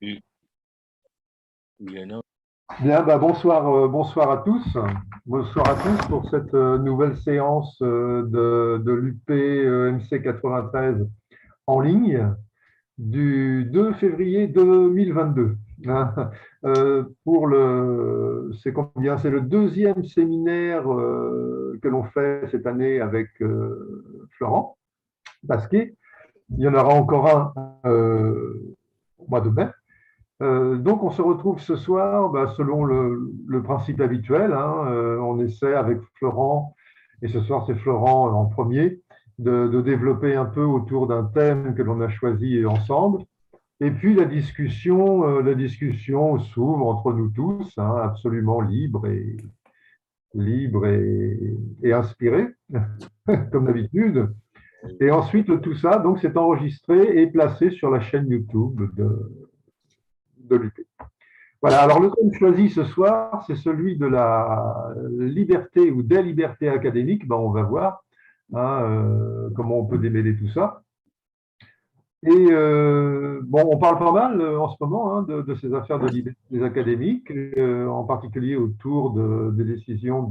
Oui, Juliana. Bien, bonsoir, bonsoir à tous. Bonsoir à tous pour cette nouvelle séance de l'UP MC 93 en ligne du 2 février 2022. Hein. C'est combien? C'est le deuxième séminaire que l'on fait cette année avec Florent Basquet. Il y en aura encore un au mois de mai. Donc, on se retrouve ce soir selon le principe habituel. Hein. On essaie avec Florent, et ce soir c'est Florent en premier, de développer un peu autour d'un thème que l'on a choisi ensemble. Et puis la discussion s'ouvre entre nous tous, hein, absolument libre et inspiré, comme d'habitude. Et ensuite, tout ça, donc, c'est enregistré et placé sur la chaîne YouTube de l'UP. Voilà, alors le thème choisi ce soir, c'est celui de la liberté ou des libertés académiques. Ben, on va voir hein, comment on peut démêler tout ça. Et bon, on parle pas mal en ce moment hein, de ces affaires de libertés académiques, en particulier autour des décisions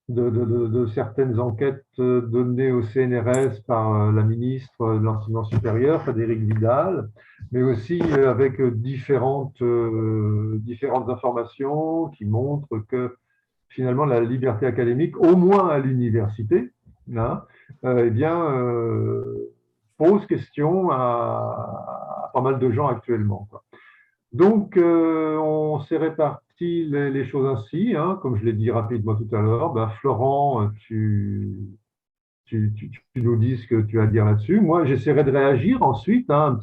de certaines enquêtes données au CNRS par la ministre de l'Enseignement supérieur, Frédérique Vidal, mais aussi avec différentes informations qui montrent que finalement la liberté académique, au moins à l'université, hein, eh bien, pose question à pas mal de gens actuellement, quoi. Donc, on s'est réparti les choses ainsi, hein, comme je l'ai dit rapidement tout à l'heure. Ben, Florent, tu nous dis ce que tu as à dire là-dessus. Moi, j'essaierai de réagir ensuite, hein,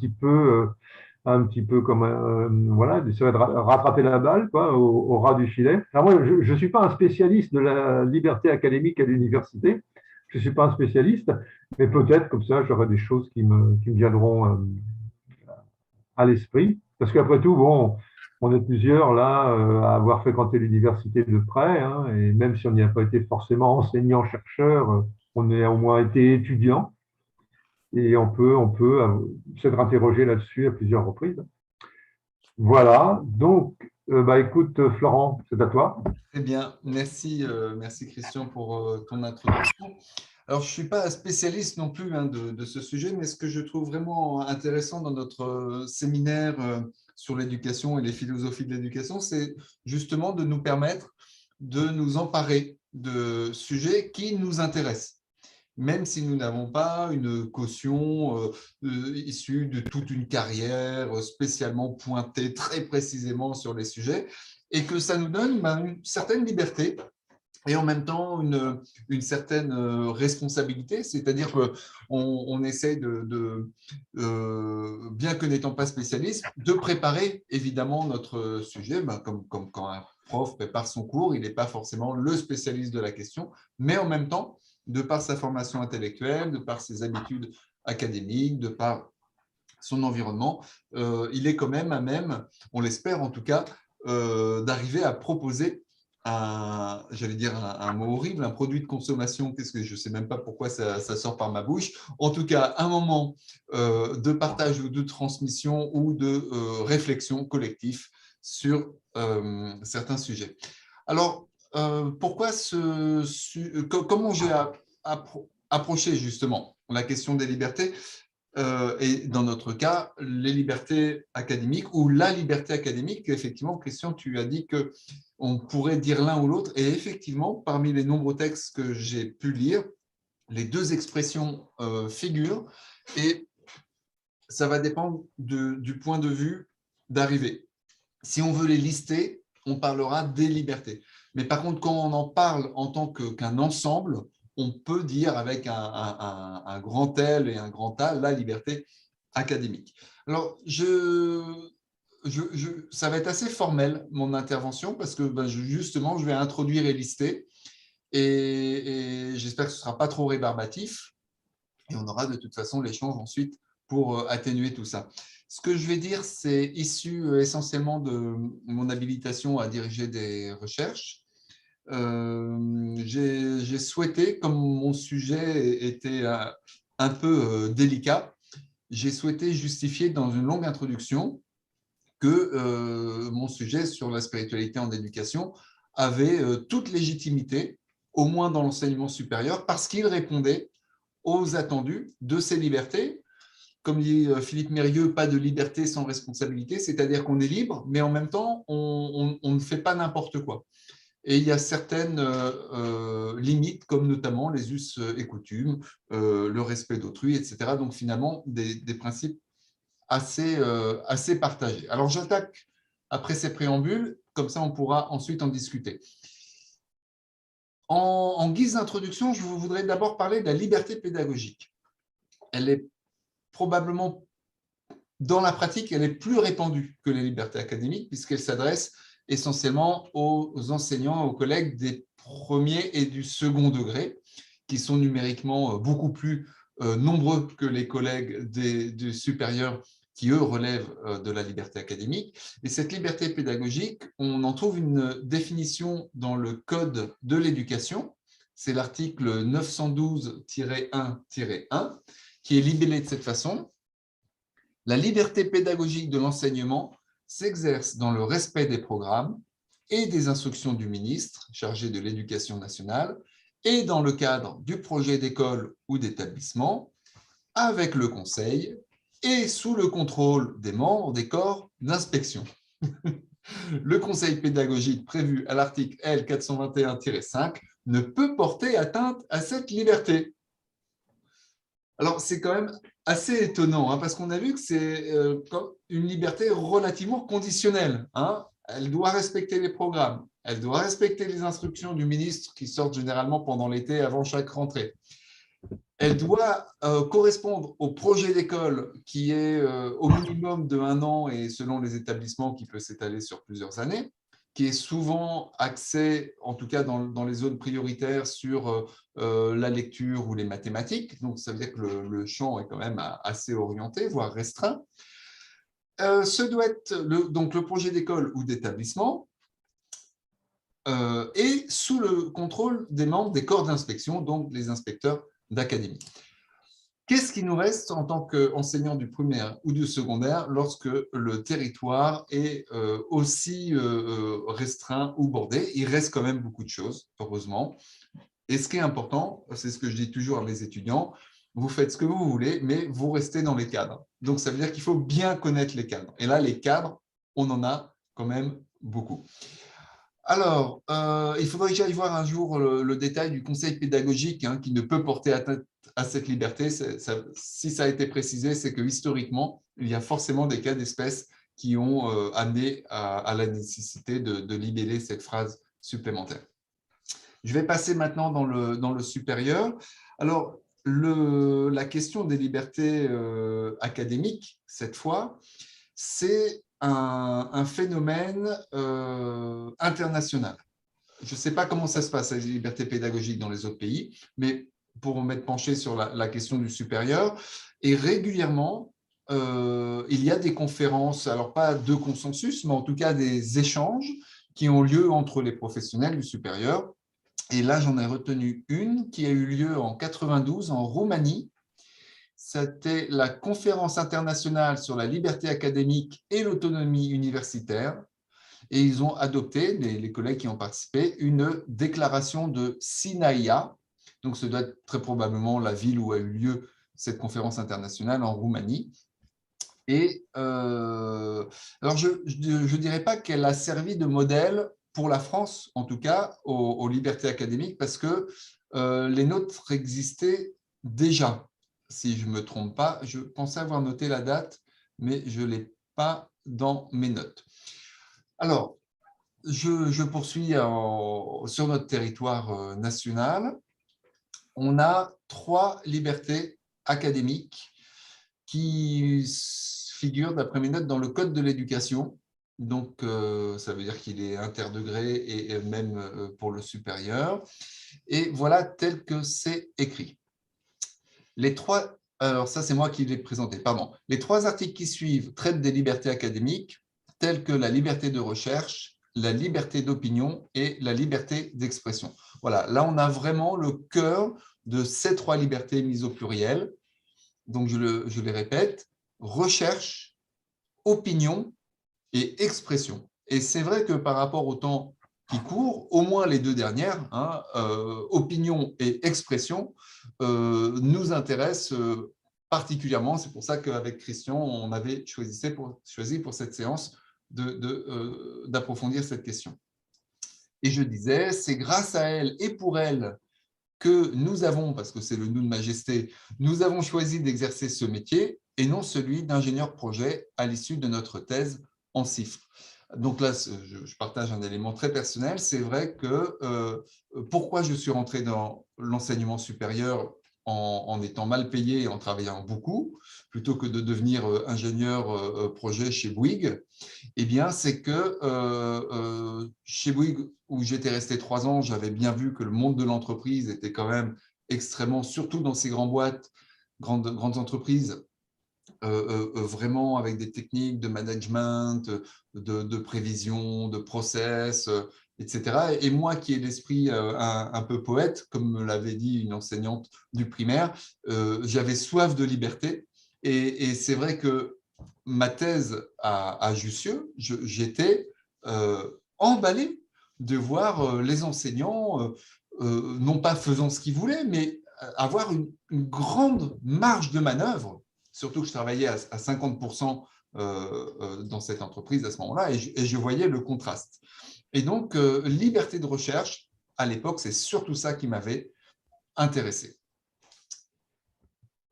un petit peu comme, voilà, j'essaierai de rattraper la balle quoi, au ras du filet. Alors moi, je ne suis pas un spécialiste de la liberté académique à l'université. Je ne suis pas un spécialiste, mais peut-être comme ça, j'aurai des choses qui me viendront à l'esprit. Parce qu'après tout, bon, on est plusieurs là à avoir fréquenté l'université de près, hein, et même si on n'y a pas été forcément enseignant-chercheur, on a au moins été étudiant, et on peut s'être interrogé là-dessus à plusieurs reprises. Voilà, donc, écoute, Florent, c'est à toi. Très bien, merci Christian pour ton introduction. Alors, je ne suis pas spécialiste non plus hein, de ce sujet, mais ce que je trouve vraiment intéressant dans notre séminaire sur l'éducation et les philosophies de l'éducation, c'est justement de nous permettre de nous emparer de sujets qui nous intéressent, même si nous n'avons pas une caution issue de toute une carrière spécialement pointée très précisément sur les sujets, et que ça nous donne une certaine liberté et en même temps une certaine responsabilité, c'est-à-dire qu'on essaie bien que n'étant pas spécialiste, de préparer évidemment notre sujet, comme quand un prof prépare son cours, il n'est pas forcément le spécialiste de la question, mais en même temps, de par sa formation intellectuelle, de par ses habitudes académiques, de par son environnement, il est quand même à même, on l'espère en tout cas, d'arriver à proposer j'allais dire un mot horrible, un produit de consommation, qu'est-ce que je ne sais même pas pourquoi ça sort par ma bouche, en tout cas un moment de partage ou de transmission ou de réflexion collective sur certains sujets. Alors, pourquoi comment j'ai approché justement la question des libertés et dans notre cas, les libertés académiques ou la liberté académique, effectivement, Christian, tu as dit qu'on pourrait dire l'un ou l'autre. Et effectivement, parmi les nombreux textes que j'ai pu lire, les deux expressions figurent et ça va dépendre du point de vue d'arrivée. Si on veut les lister, on parlera des libertés. Mais par contre, quand on en parle en tant qu'un ensemble, on peut dire avec un grand L et un grand A la liberté académique. Alors, ça va être assez formel, mon intervention, parce que justement, je vais introduire et lister, et j'espère que ce ne sera pas trop rébarbatif, et on aura de toute façon l'échange ensuite pour atténuer tout ça. Ce que je vais dire, c'est issu essentiellement de mon habilitation à diriger des recherches. J'ai souhaité, comme mon sujet était un peu délicat, j'ai souhaité justifier dans une longue introduction que mon sujet sur la spiritualité en éducation avait toute légitimité, au moins dans l'enseignement supérieur, parce qu'il répondait aux attendus de ces libertés. Comme dit Philippe Mérieux, pas de liberté sans responsabilité, c'est-à-dire qu'on est libre, mais en même temps, on ne fait pas n'importe quoi. Et il y a certaines limites, comme notamment les us et coutumes, le respect d'autrui, etc. Donc finalement, des principes assez partagés. Alors j'attaque après ces préambules, comme ça on pourra ensuite en discuter. En guise d'introduction, je voudrais d'abord parler de la liberté pédagogique. Elle est probablement, dans la pratique, elle est plus répandue que les libertés académiques, puisqu'elle s'adresse essentiellement aux enseignants, aux collègues des premiers et du second degré, qui sont numériquement beaucoup plus nombreux que les collègues du supérieur qui, eux, relèvent de la liberté académique. Et cette liberté pédagogique, on en trouve une définition dans le Code de l'éducation, c'est l'article 912-1-1, qui est libellé de cette façon. La liberté pédagogique de l'enseignement s'exerce dans le respect des programmes et des instructions du ministre chargé de l'Éducation nationale et dans le cadre du projet d'école ou d'établissement, avec le conseil et sous le contrôle des membres des corps d'inspection. Le conseil pédagogique prévu à l'article L. 421-5 ne peut porter atteinte à cette liberté. Alors, c'est quand même assez étonnant, hein, parce qu'on a vu que c'est une liberté relativement conditionnelle. Hein. Elle doit respecter les programmes, elle doit respecter les instructions du ministre qui sortent généralement pendant l'été avant chaque rentrée. Elle doit correspondre au projet d'école qui est au minimum de 1 an et selon les établissements qui peut s'étaler sur plusieurs années, qui est souvent axé, en tout cas dans les zones prioritaires, sur la lecture ou les mathématiques. Donc, ça veut dire que le champ est quand même assez orienté, voire restreint. Ce doit être donc le projet d'école ou d'établissement et sous le contrôle des membres des corps d'inspection, donc les inspecteurs d'académie. Qu'est-ce qui nous reste en tant qu'enseignant du primaire ou du secondaire lorsque le territoire est aussi restreint ou bordé? Il reste quand même beaucoup de choses, heureusement. Et ce qui est important, c'est ce que je dis toujours à mes étudiants, vous faites ce que vous voulez, mais vous restez dans les cadres. Donc, ça veut dire qu'il faut bien connaître les cadres. Et là, les cadres, on en a quand même beaucoup. Alors, il faudrait que j'aille voir un jour le détail du conseil pédagogique qui ne peut porter atteinte à cette liberté. Si ça a été précisé, c'est que historiquement, il y a forcément des cas d'espèce qui ont amené à la nécessité de libeller cette phrase supplémentaire. Je vais passer maintenant dans le supérieur. Alors, la question des libertés académiques, cette fois, c'est un phénomène international. Je ne sais pas comment ça se passe, les libertés pédagogiques dans les autres pays, mais pour m'être penché sur la question du supérieur, et régulièrement, il y a des conférences, alors pas de consensus, mais en tout cas des échanges qui ont lieu entre les professionnels du supérieur. Et là, j'en ai retenu une qui a eu lieu en 92 en Roumanie. C'était la conférence internationale sur la liberté académique et l'autonomie universitaire. Et ils ont adopté, les collègues qui ont participé, une déclaration de Sinaia. Donc, ce doit être très probablement la ville où a eu lieu cette conférence internationale en Roumanie. Et alors, je ne dirais pas qu'elle a servi de modèle pour la France, en tout cas, aux libertés académiques, parce que les nôtres existaient déjà. Si je ne me trompe pas, je pensais avoir noté la date, mais je ne l'ai pas dans mes notes. Alors, je poursuis sur notre territoire national. On a 3 libertés académiques qui figurent, d'après mes notes, dans le Code de l'éducation. Donc, ça veut dire qu'il est interdegré et même pour le supérieur. Et voilà tel que c'est écrit. Alors ça, c'est moi qui l'ai présenté, pardon. Les 3 articles qui suivent traitent des libertés académiques, telles que la liberté de recherche, la liberté d'opinion et la liberté d'expression. Voilà, là, on a vraiment le cœur de ces 3 libertés mises au pluriel. Donc, je les répète, recherche, opinion et expression. Et c'est vrai que par rapport au temps qui court, au moins les 2 dernières, opinion et expression, nous intéressent particulièrement. C'est pour ça qu'avec Christian, on avait choisi pour cette séance d'approfondir cette question. Et je disais, c'est grâce à elle et pour elle que nous avons, parce que c'est le nous de Majesté, nous avons choisi d'exercer ce métier et non celui d'ingénieur projet à l'issue de notre thèse en CIFRE. Donc là, je partage un élément très personnel. C'est vrai que pourquoi je suis rentré dans l'enseignement supérieur en étant mal payé et en travaillant beaucoup, plutôt que de devenir ingénieur projet chez Bouygues, eh bien, c'est que chez Bouygues, où j'étais resté 3 ans, j'avais bien vu que le monde de l'entreprise était quand même extrêmement, surtout dans ces grandes entreprises, vraiment avec des techniques de management, de prévision, de process, etc. Et moi qui ai l'esprit un peu poète, comme me l'avait dit une enseignante du primaire, j'avais soif de liberté. Et c'est vrai que ma thèse à Jussieu, j'étais emballé de voir les enseignants, non pas faisant ce qu'ils voulaient, mais avoir une grande marge de manœuvre, surtout que je travaillais à 50% dans cette entreprise à ce moment-là, et je voyais le contraste. Et donc, liberté de recherche, à l'époque, c'est surtout ça qui m'avait intéressé.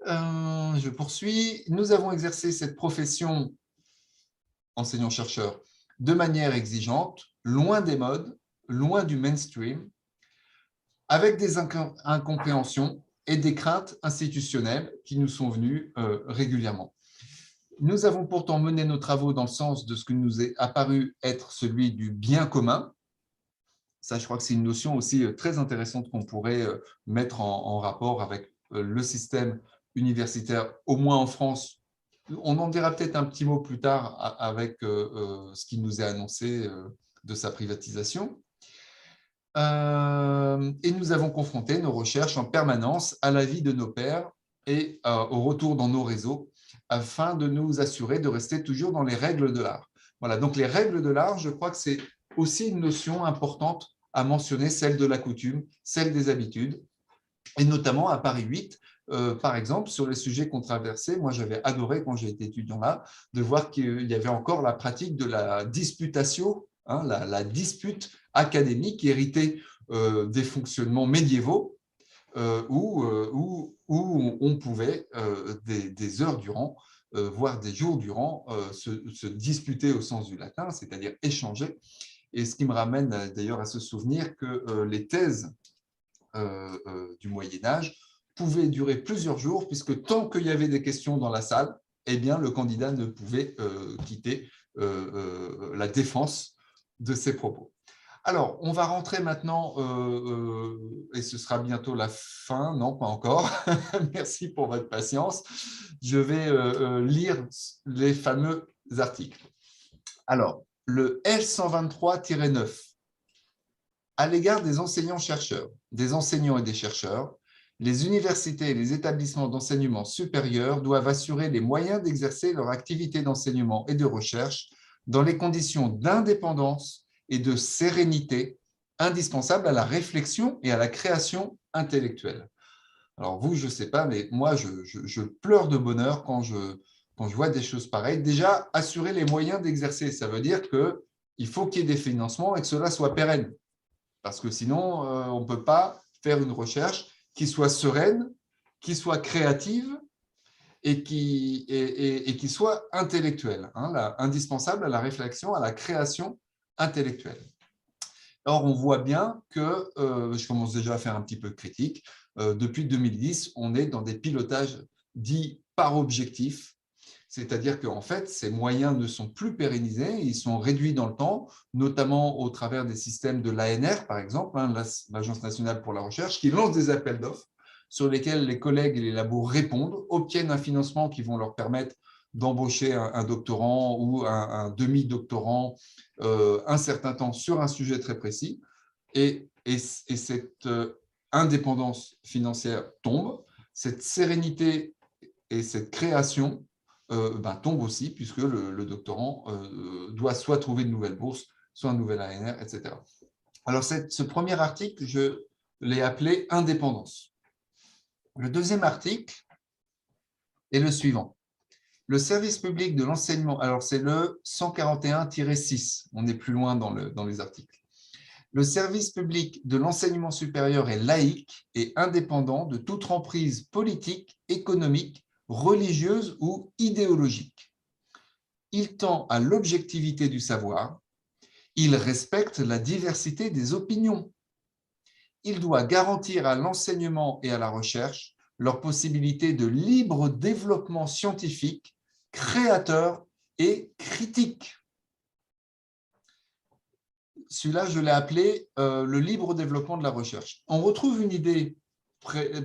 Je poursuis. Nous avons exercé cette profession enseignant-chercheur de manière exigeante, loin des modes, loin du mainstream, avec des incompréhensions et des craintes institutionnelles qui nous sont venues régulièrement. Nous avons pourtant mené nos travaux dans le sens de ce que nous est apparu être celui du bien commun. Ça, je crois que c'est une notion aussi très intéressante qu'on pourrait mettre en rapport avec le système universitaire, au moins en France. On en dira peut-être un petit mot plus tard avec ce qui nous est annoncé de sa privatisation. Et nous avons confronté nos recherches en permanence à la vie de nos pairs et au retour dans nos réseaux afin de nous assurer de rester toujours dans les règles de l'art. Voilà, donc les règles de l'art, je crois que c'est aussi une notion importante à mentionner, celle de la coutume, celle des habitudes, et notamment à Paris 8, par exemple, sur les sujets controversés. Moi, j'avais adoré, quand j'ai été étudiant là, de voir qu'il y avait encore la pratique de la disputatio, la dispute académique héritée des fonctionnements médiévaux, où on pouvait, des heures durant, voire des jours durant, se disputer au sens du latin, c'est-à-dire échanger. Et ce qui me ramène d'ailleurs à ce souvenir que les thèses du Moyen-Âge pouvaient durer plusieurs jours, puisque tant qu'il y avait des questions dans la salle, eh bien, le candidat ne pouvait quitter la défense de ses propos. Alors, on va rentrer maintenant, et ce sera bientôt la fin, non, pas encore. Merci pour votre patience. Je vais lire les fameux articles. Alors, le L123-9, à l'égard des enseignants-chercheurs, des enseignants et des chercheurs, les universités et les établissements d'enseignement supérieur doivent assurer les moyens d'exercer leur activité d'enseignement et de recherche dans les conditions d'indépendance et de sérénité indispensables à la réflexion et à la création intellectuelle. Alors vous, je ne sais pas, mais moi, je pleure de bonheur quand je vois des choses pareilles. Déjà, assurer les moyens d'exercer, ça veut dire qu'il faut qu'il y ait des financements et que cela soit pérenne. Parce que sinon, on ne peut pas faire une recherche qui soit sereine, qui soit créative et qui soit intellectuelle, indispensable à la réflexion, à la création intellectuelle. Or, on voit bien que, je commence déjà à faire un petit peu de critique, depuis 2010, on est dans des pilotages dits par objectif, c'est-à-dire qu'en fait, ces moyens ne sont plus pérennisés, ils sont réduits dans le temps, notamment au travers des systèmes de l'ANR, par exemple, l'Agence nationale pour la recherche, qui lance des appels d'offres sur lesquels les collègues et les labos répondent, obtiennent un financement qui vont leur permettre d'embaucher un doctorant ou un demi-doctorant un certain temps sur un sujet très précis. Et cette indépendance financière tombe, cette sérénité et cette création tombe aussi, puisque le doctorant doit soit trouver une nouvelle bourse, soit un nouvel ANR, etc. Alors, ce premier article, je l'ai appelé « Indépendance ». Le deuxième article est le suivant. Le service public de l'enseignement, alors c'est le 141-6, on est plus loin dans les articles. Le service public de l'enseignement supérieur est laïque et indépendant de toute emprise politique, économique, religieuse ou idéologique. Il tend à l'objectivité du savoir. Il respecte la diversité des opinions. Il doit garantir à l'enseignement et à la recherche leur possibilité de libre développement scientifique, créateur et critique. Celui-là, je l'ai appelé le libre développement de la recherche. On retrouve une idée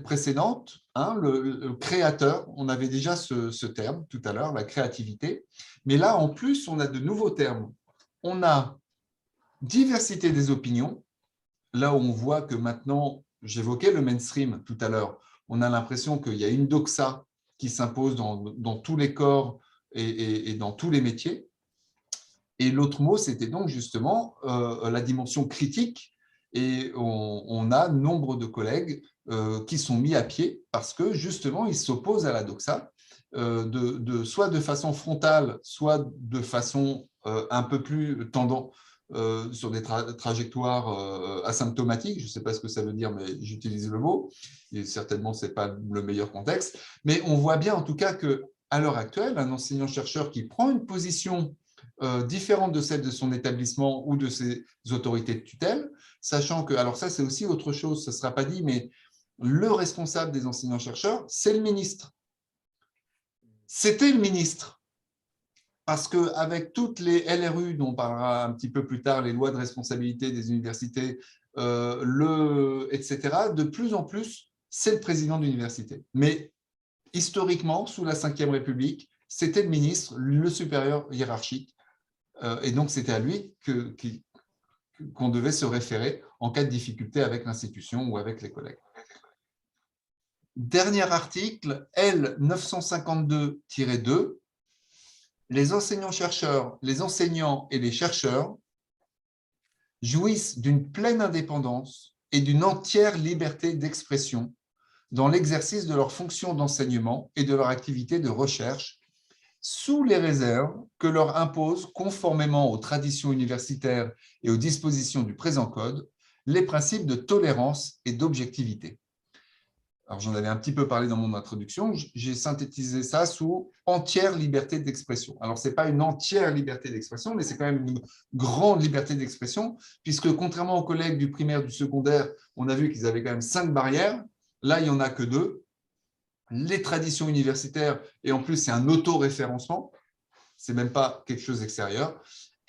précédente, le créateur, on avait déjà ce terme tout à l'heure, la créativité, mais là, en plus, on a de nouveaux termes. On a diversité des opinions, là où on voit que maintenant, j'évoquais le mainstream tout à l'heure, on a l'impression qu'il y a une doxa qui s'impose dans tous les corps et dans tous les métiers. Et l'autre mot, c'était donc justement la dimension critique. Et on a nombre de collègues qui sont mis à pied parce que justement, ils s'opposent à la doxa, soit de façon frontale, soit de façon un peu plus tendant sur des trajectoires asymptomatiques. Je ne sais pas ce que ça veut dire, mais j'utilise le mot. Et certainement, ce n'est pas le meilleur contexte. Mais on voit bien en tout cas qu'à l'heure actuelle, un enseignant-chercheur qui prend une position différente de celle de son établissement ou de ses autorités de tutelle, sachant que, alors ça c'est aussi autre chose, ça ne sera pas dit, mais le responsable des enseignants-chercheurs, c'est le ministre. C'était le ministre. Parce qu'avec toutes les LRU, dont on parlera un petit peu plus tard, les lois de responsabilité des universités, etc., de plus en plus, c'est le président de l'université. Mais historiquement, sous la Ve République, c'était le ministre, le supérieur hiérarchique. Et donc, c'était à lui qu'on devait se référer en cas de difficulté avec l'institution ou avec les collègues. Dernier article, L952-2. Les enseignants-chercheurs, les enseignants et les chercheurs jouissent d'une pleine indépendance et d'une entière liberté d'expression dans l'exercice de leurs fonctions d'enseignement et de leur activité de recherche, sous les réserves que leur imposent, conformément aux traditions universitaires et aux dispositions du présent code, les principes de tolérance et d'objectivité. Alors, j'en avais un petit peu parlé dans mon introduction, j'ai synthétisé ça sous entière liberté d'expression. Alors, ce n'est pas une entière liberté d'expression, mais c'est quand même une grande liberté d'expression, puisque contrairement aux collègues du primaire, du secondaire, on a vu qu'ils avaient quand même 5 barrières. Là, il n'y en a que 2. Les traditions universitaires, et en plus, c'est un auto-référencement, ce n'est même pas quelque chose d'extérieur,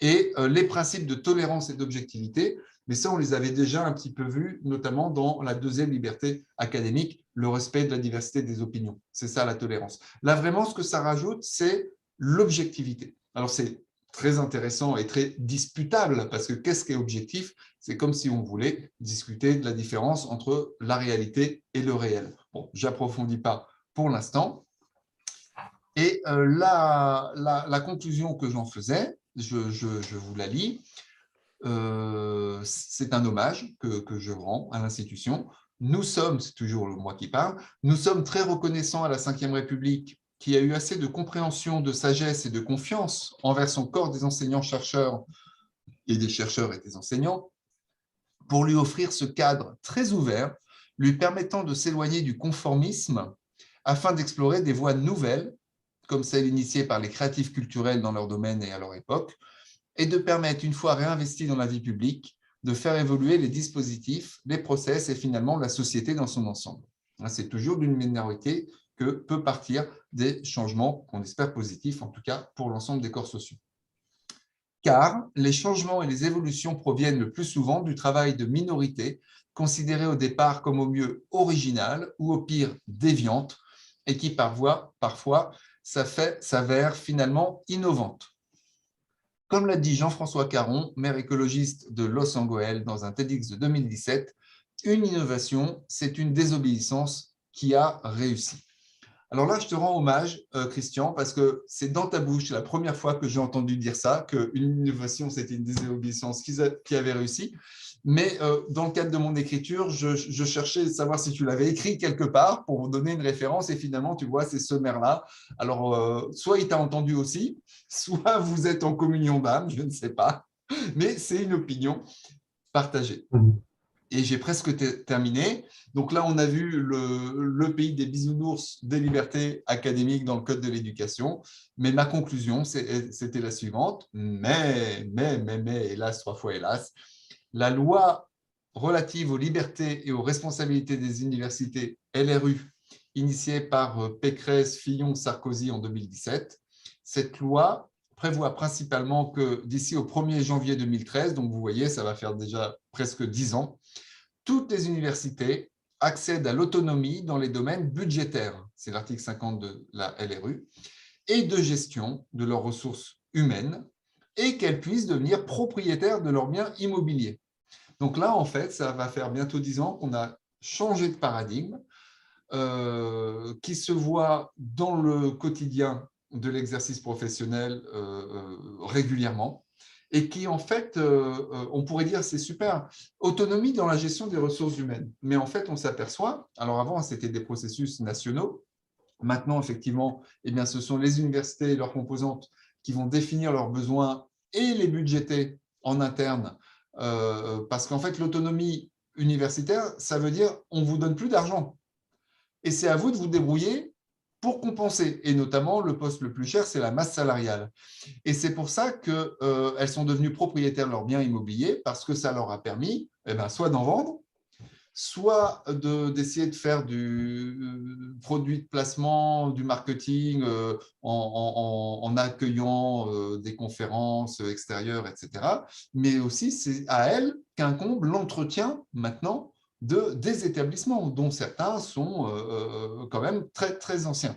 et les principes de tolérance et d'objectivité, mais ça, on les avait déjà un petit peu vus, notamment dans la deuxième liberté académique, le respect de la diversité des opinions. C'est ça, la tolérance. Là, vraiment, ce que ça rajoute, c'est l'objectivité. Alors, c'est très intéressant et très disputable, parce que qu'est-ce qui est objectif? C'est comme si on voulait discuter de la différence entre la réalité et le réel. Bon, je n'approfondis pas pour l'instant. Et la conclusion que j'en faisais, je vous la lis, c'est un hommage que je rends à l'institution. Nous sommes, c'est toujours moi qui parle, nous sommes très reconnaissants à la Ve République qui a eu assez de compréhension, de sagesse et de confiance envers son corps des enseignants-chercheurs et des chercheurs et des enseignants pour lui offrir ce cadre très ouvert, lui permettant de s'éloigner du conformisme afin d'explorer des voies nouvelles, comme celles initiées par les créatifs culturels dans leur domaine et à leur époque, et de permettre, une fois réinvestis dans la vie publique, de faire évoluer les dispositifs, les process et finalement la société dans son ensemble. C'est toujours d'une minorité que peut partir des changements qu'on espère positifs, en tout cas pour l'ensemble des corps sociaux. Car les changements et les évolutions proviennent le plus souvent du travail de minorités considérées au départ comme au mieux originales ou au pire déviantes et qui parfois s'avèrent finalement innovantes. Comme l'a dit Jean-François Caron, maire écologiste de Los Angeles dans un TEDx de 2017, une innovation, c'est une désobéissance qui a réussi. Alors là, je te rends hommage, Christian, parce que c'est dans ta bouche la première fois que j'ai entendu dire ça, qu'une innovation, c'était une désobéissance qui avait réussi. Mais dans le cadre de mon écriture, je cherchais à savoir si tu l'avais écrit quelque part pour vous donner une référence. Et finalement, tu vois, c'est ce maire-là. Alors, soit il t'a entendu aussi, soit vous êtes en communion d'âme, je ne sais pas. Mais c'est une opinion partagée. Et j'ai presque terminé. Donc là, on a vu le pays des bisounours des libertés académiques dans le Code de l'éducation. Mais ma conclusion, c'était la suivante. Mais, hélas, 3 fois hélas, la loi relative aux libertés et aux responsabilités des universités, LRU, initiée par Pécresse, Fillon, Sarkozy en 2017, cette loi prévoit principalement que d'ici au 1er janvier 2013, donc vous voyez, ça va faire déjà presque 10 ans, toutes les universités accèdent à l'autonomie dans les domaines budgétaires, c'est l'article 50 de la LRU, et de gestion de leurs ressources humaines, et qu'elles puissent devenir propriétaires de leurs biens immobiliers. Donc là, en fait, ça va faire bientôt 10 ans qu'on a changé de paradigme, qui se voit dans le quotidien de l'exercice professionnel régulièrement, et qui, en fait, on pourrait dire, c'est super, autonomie dans la gestion des ressources humaines. Mais en fait, on s'aperçoit, alors avant, c'était des processus nationaux. Maintenant, effectivement, eh bien, ce sont les universités et leurs composantes qui vont définir leurs besoins et les budgéter en interne, parce qu'en fait, l'autonomie universitaire, ça veut dire on ne vous donne plus d'argent. Et c'est à vous de vous débrouiller pour compenser. Et notamment, le poste le plus cher, c'est la masse salariale. Et c'est pour ça qu'elles sont devenues propriétaires de leurs biens immobiliers, parce que ça leur a permis soit d'en vendre, soit d'essayer de faire du produit de placement, du marketing en accueillant des conférences extérieures, etc. Mais aussi, c'est à elles qu'incombe l'entretien maintenant des établissements, dont certains sont quand même très, très anciens.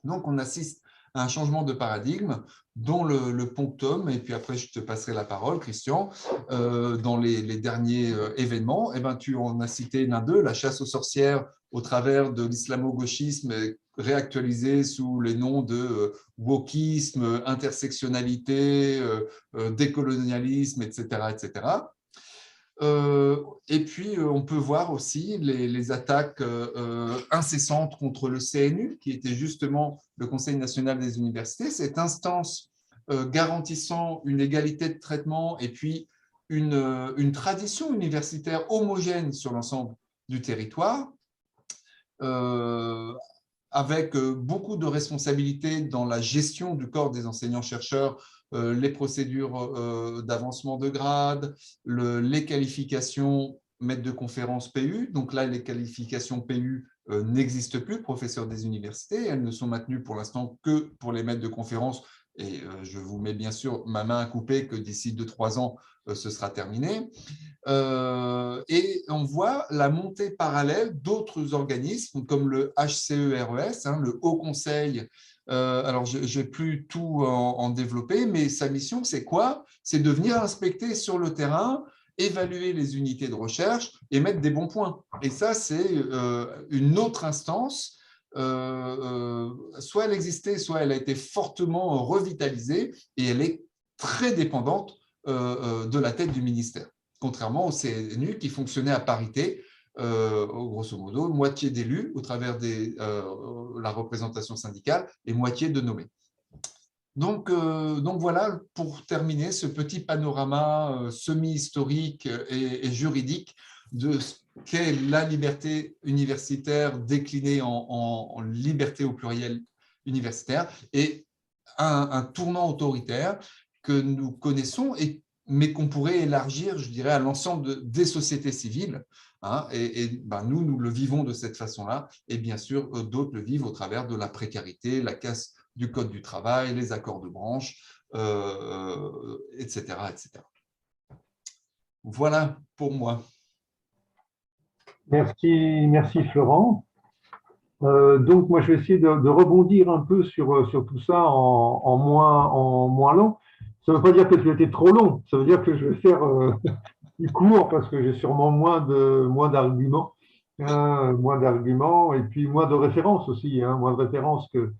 Donc, on assiste à un changement de paradigme dont le ponctum, et puis après je te passerai la parole, Christian, dans les derniers événements, tu en as cité l'un d'eux, la chasse aux sorcières au travers de l'islamo-gauchisme réactualisé sous les noms de wokisme, intersectionnalité, décolonialisme, etc., etc. Et puis, on peut voir aussi les attaques incessantes contre le CNU, qui était justement le Conseil national des universités, cette instance garantissant une égalité de traitement et puis une tradition universitaire homogène sur l'ensemble du territoire, avec beaucoup de responsabilités dans la gestion du corps des enseignants-chercheurs, les procédures d'avancement de grade, les qualifications maître de conférence PU. Donc là, les qualifications PU n'existent plus, professeurs des universités. Elles ne sont maintenues pour l'instant que pour les maîtres de conférence. Et je vous mets bien sûr ma main à couper que d'ici 2-3 ans, ce sera terminé. Et on voit la montée parallèle d'autres organismes comme le HCERES, le Haut Conseil. Alors, je n'ai plus tout en développer, mais sa mission, c'est quoi? C'est de venir inspecter sur le terrain, évaluer les unités de recherche et mettre des bons points. Et ça, c'est une autre instance. Soit elle existait, soit elle a été fortement revitalisée et elle est très dépendante de la tête du ministère, contrairement au CNU qui fonctionnait à parité, grosso modo, moitié d'élus au travers de la représentation syndicale et moitié de nommés. Donc voilà, pour terminer, ce petit panorama semi-historique et juridique de ce qu'est la liberté universitaire déclinée en liberté au pluriel universitaire et un tournant autoritaire que nous connaissons, mais qu'on pourrait élargir, je dirais, à l'ensemble des sociétés civiles. Nous le vivons de cette façon-là, et bien sûr, d'autres le vivent au travers de la précarité, la casse du code du travail, les accords de branche, etc., etc. Voilà pour moi. Merci Florent. Donc, moi, je vais essayer de rebondir un peu sur tout ça en moins long. Ça ne veut pas dire que je vais être trop long, ça veut dire que je vais faire plus court parce que j'ai sûrement moins d'arguments. moins d'arguments et puis moins de références aussi, hein, moins de références que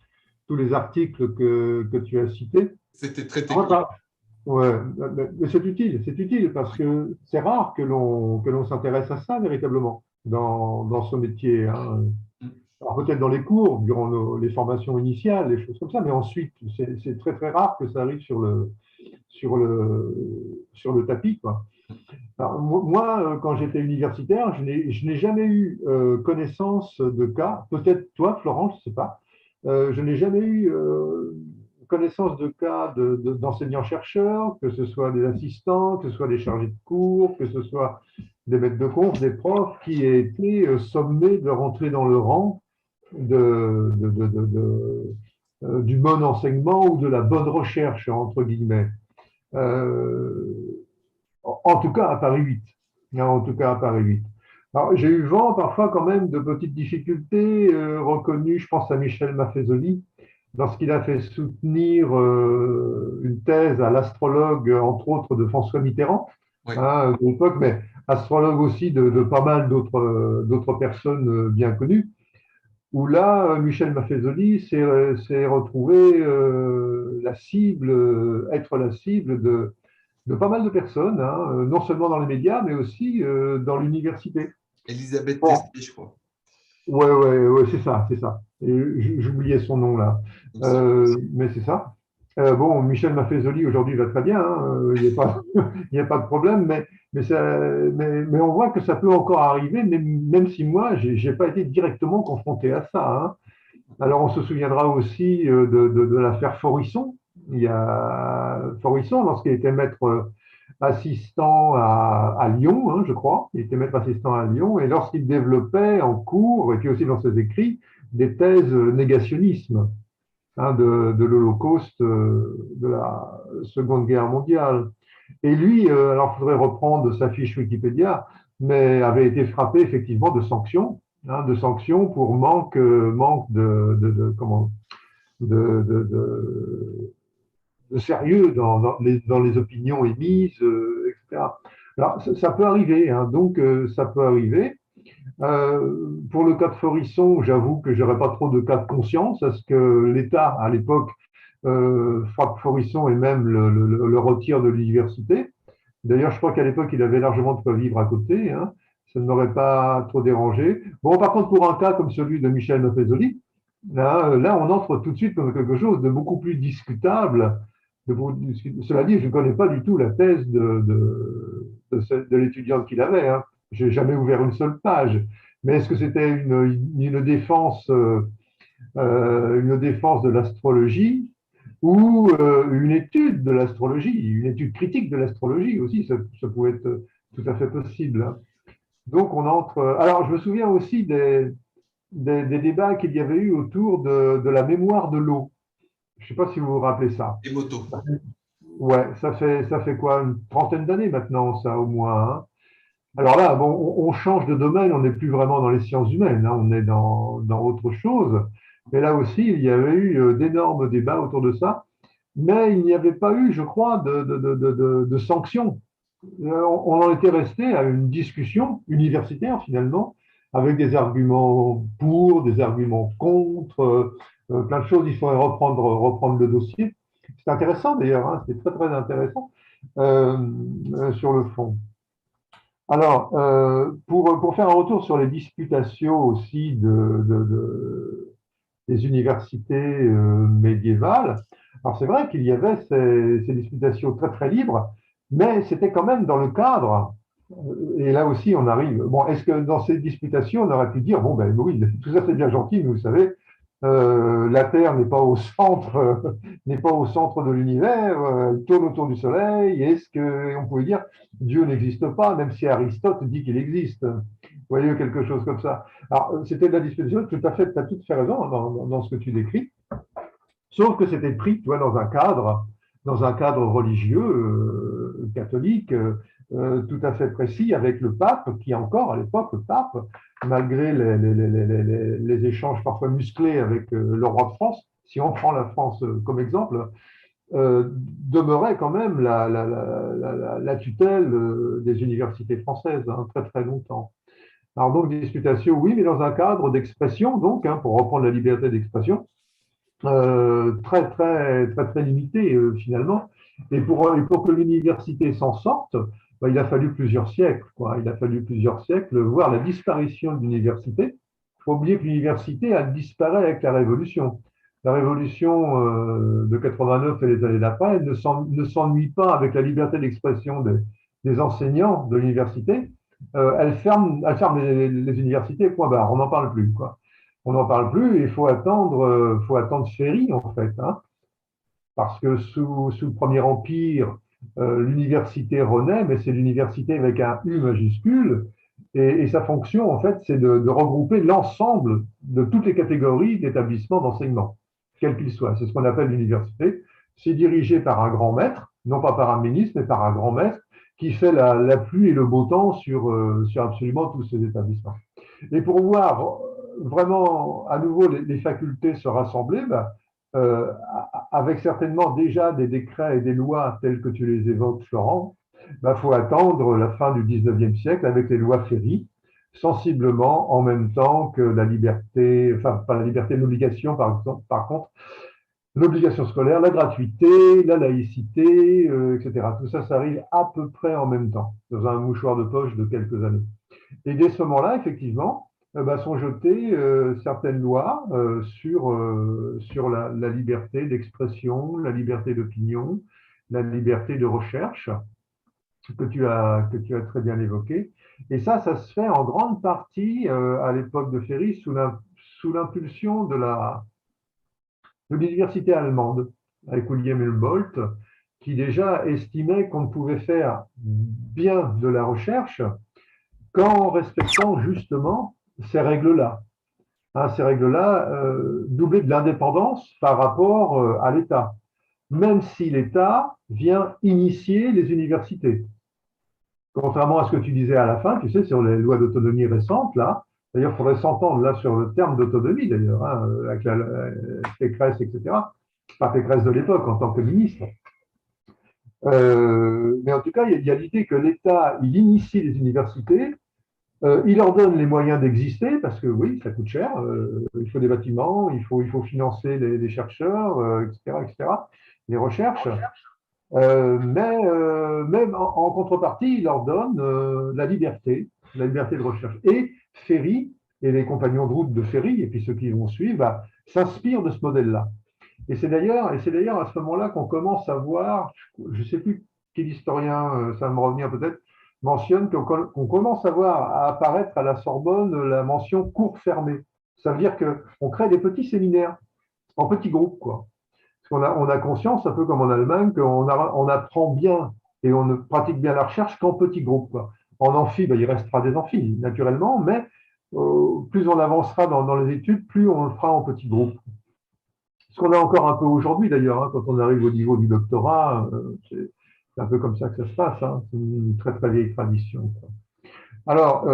tous les articles que tu as cités. C'était très Enfin, technique. ouais, mais c'est utile parce que c'est rare que l'on s'intéresse à ça véritablement dans ce métier, hein. Alors peut-être dans les cours, durant les formations initiales, les choses comme ça, mais ensuite, c'est très très rare que ça arrive sur le tapis, quoi. Alors, moi, quand j'étais universitaire, je n'ai jamais eu connaissance de cas, peut-être toi, Florent, je ne sais pas, je n'ai jamais eu connaissance de cas d'enseignants-chercheurs, que ce soit des assistants, que ce soit des chargés de cours, que ce soit des maîtres de conf, des profs, qui aient été sommés de rentrer dans le rang du bon enseignement ou de la bonne recherche, entre guillemets. Euh, En tout cas à Paris 8. En tout cas à Paris 8. Alors, j'ai eu vent parfois quand même de petites difficultés reconnues, je pense à Michel Maffezoli, lorsqu'il a fait soutenir une thèse à l'astrologue, entre autres, de François Mitterrand, Oui. hein, de l'époque, mais astrologue aussi de pas mal d'autres personnes bien connues, où là, Michel Maffezoli s'est retrouvé la cible, être la cible de pas mal de personnes, hein, non seulement dans les médias, mais aussi dans l'université. Elisabeth Bon, Tessier, je crois. ouais, c'est ça, c'est ça. J'oubliais son nom là. Il me semble. Mais c'est ça. Bon, Michel Maffezoli aujourd'hui va très bien, hein, il n'y a pas, il y a pas de problème, mais on voit que ça peut encore arriver, même si moi, j'ai pas été directement confronté à ça, hein. Alors, on se souviendra aussi de l'affaire Forisson. Il y a Forisson, lorsqu'il était maître assistant à Lyon, hein, je crois. Il était maître assistant à Lyon. Et lorsqu'il développait en cours, et puis aussi dans ses écrits, des thèses négationnisme, hein, de l'Holocauste, de la Seconde Guerre mondiale. Et lui, alors il faudrait reprendre sa fiche Wikipédia, mais avait été frappé effectivement de sanctions, hein, de sanctions pour manque comment, de sérieux dans les opinions émises, etc. Alors ça peut arriver, hein, donc ça peut arriver. Pour le cas de Forisson, j'avoue que j'aurais pas trop de cas de conscience, parce que l'État, à l'époque, frappe Forisson et même le retire de l'université. D'ailleurs, je crois qu'à l'époque, il avait largement de quoi vivre à côté, hein. Ça ne m'aurait pas trop dérangé. Bon, par contre, pour un cas comme celui de Michel Maffezoli, là, on entre tout de suite dans quelque chose de beaucoup plus discutable. Cela dit, je ne connais pas du tout la thèse de l'étudiante qu'il avait, hein. Je n'ai jamais ouvert une seule page. Mais est-ce que c'était une défense de l'astrologie ou une étude de l'astrologie, une étude critique de l'astrologie aussi, ça pouvait être tout à fait possible, hein. Donc on entre. Alors je me souviens aussi des débats qu'il y avait eu autour de la mémoire de l'eau. Je ne sais pas si vous vous rappelez ça. Et moto. Ouais, ça fait quoi, une trentaine d'années maintenant, ça au moins, hein. Alors là, bon, on change de domaine, on n'est plus vraiment dans les sciences humaines, hein, on est dans autre chose. Mais là aussi, il y avait eu d'énormes débats autour de ça, mais il n'y avait pas eu, je crois, de sanctions. On en était resté à une discussion universitaire finalement, avec des arguments pour, des arguments contre, plein de choses. Il faudrait reprendre le dossier. C'est intéressant d'ailleurs, hein, c'est très très intéressant sur le fond. Alors, pour faire un retour sur les disputations aussi des universités médiévales, alors c'est vrai qu'il y avait ces disputations très très libres, mais c'était quand même dans le cadre, et là aussi on arrive, bon, est-ce que dans ces disputations on aurait pu dire, bon ben oui, tout ça c'est bien gentil, mais vous savez, la Terre n'est pas au centre, n'est pas au centre de l'univers, elle tourne autour du Soleil. Est-ce qu'on pouvait dire Dieu n'existe pas, même si Aristote dit qu'il existe? Vous voyez, quelque chose comme ça. Alors, c'était de la disposition, tout à fait, tu as tout fait raison dans ce que tu décris, sauf que c'était pris, tu vois, dans un cadre religieux, catholique, tout à fait précis, avec le pape, qui encore, à l'époque, le pape, malgré les échanges parfois musclés avec le roi de France, si on prend la France comme exemple, demeurait quand même la tutelle des universités françaises, hein, très très longtemps. Alors donc, disputatio, oui, mais dans un cadre d'expression, donc, hein, pour reprendre la liberté d'expression, très limité finalement. Et pour que l'université s'en sorte, ben, il a fallu plusieurs siècles, quoi. Il a fallu plusieurs siècles, voire la disparition de l'université. Il faut oublier que l'université a disparu avec la Révolution. La Révolution de 89 et les années d'après ne s'ennuie pas avec la liberté d'expression des enseignants de l'université. Elle ferme les universités, point barre, on n'en parle plus, quoi. On n'en parle plus, il faut attendre Ferry, en fait, hein, parce que sous le Premier Empire, l'université renaît, mais c'est l'université avec un U majuscule, et sa fonction, en fait, c'est de regrouper l'ensemble de toutes les catégories d'établissements d'enseignement, quels qu'ils soient. C'est ce qu'on appelle l'université. C'est dirigé par un grand maître, non pas par un ministre, mais par un grand maître, qui fait la pluie et le beau temps sur absolument tous ces établissements. Et pour voir vraiment à nouveau les facultés se rassembler, avec certainement déjà des décrets et des lois tels que tu les évoques, Florent, faut attendre la fin du 19e siècle avec les lois Ferry, sensiblement en même temps que la liberté, enfin pas la liberté, l'obligation par contre, l'obligation scolaire, la gratuité, la laïcité, etc. Tout ça, ça arrive à peu près en même temps, dans un mouchoir de poche de quelques années. Et dès ce moment-là, effectivement, sont jetées certaines lois sur la liberté d'expression, la liberté d'opinion, la liberté de recherche, que tu as très bien évoqué. Et ça se fait en grande partie à l'époque de Ferry sous l'impulsion de l'université allemande, avec William Humboldt, qui déjà estimait qu'on ne pouvait faire bien de la recherche qu'en respectant justement ces règles-là. Hein, ces règles-là, doublées de l'indépendance par rapport à l'État, même si l'État vient initier les universités. Contrairement à ce que tu disais à la fin, tu sais, sur les lois d'autonomie récentes, là, d'ailleurs, il faudrait s'entendre là sur le terme d'autonomie, d'ailleurs, hein, avec la Pécresse, etc. Pas Pécresse de l'époque en tant que ministre. Mais en tout cas, il y a l'idée que l'État, il initie les universités, il leur donne les moyens d'exister, parce que oui, ça coûte cher, il faut des bâtiments, il faut financer les chercheurs, etc., les recherches. Mais même en contrepartie, il leur donne la liberté de recherche. Et Ferry et les compagnons de route de Ferry, et puis ceux qui vont suivre, s'inspirent de ce modèle-là. Et c'est d'ailleurs à ce moment-là qu'on commence à voir, je ne sais plus quel historien, ça va me revenir peut-être, mentionne qu'on commence à voir à apparaître à la Sorbonne la mention cours fermé. Ça veut dire qu'on crée des petits séminaires en petits groupes, quoi. Parce qu'on a conscience, un peu comme en Allemagne, qu'on apprend bien et on ne pratique bien la recherche qu'en petits groupes, quoi. En amphi, il restera des amphis, naturellement, mais plus on avancera dans les études, plus on le fera en petits groupes. Ce qu'on a encore un peu aujourd'hui, d'ailleurs, hein, quand on arrive au niveau du doctorat, c'est un peu comme ça que ça se passe. Hein. C'est une très vieille tradition, quoi. Alors,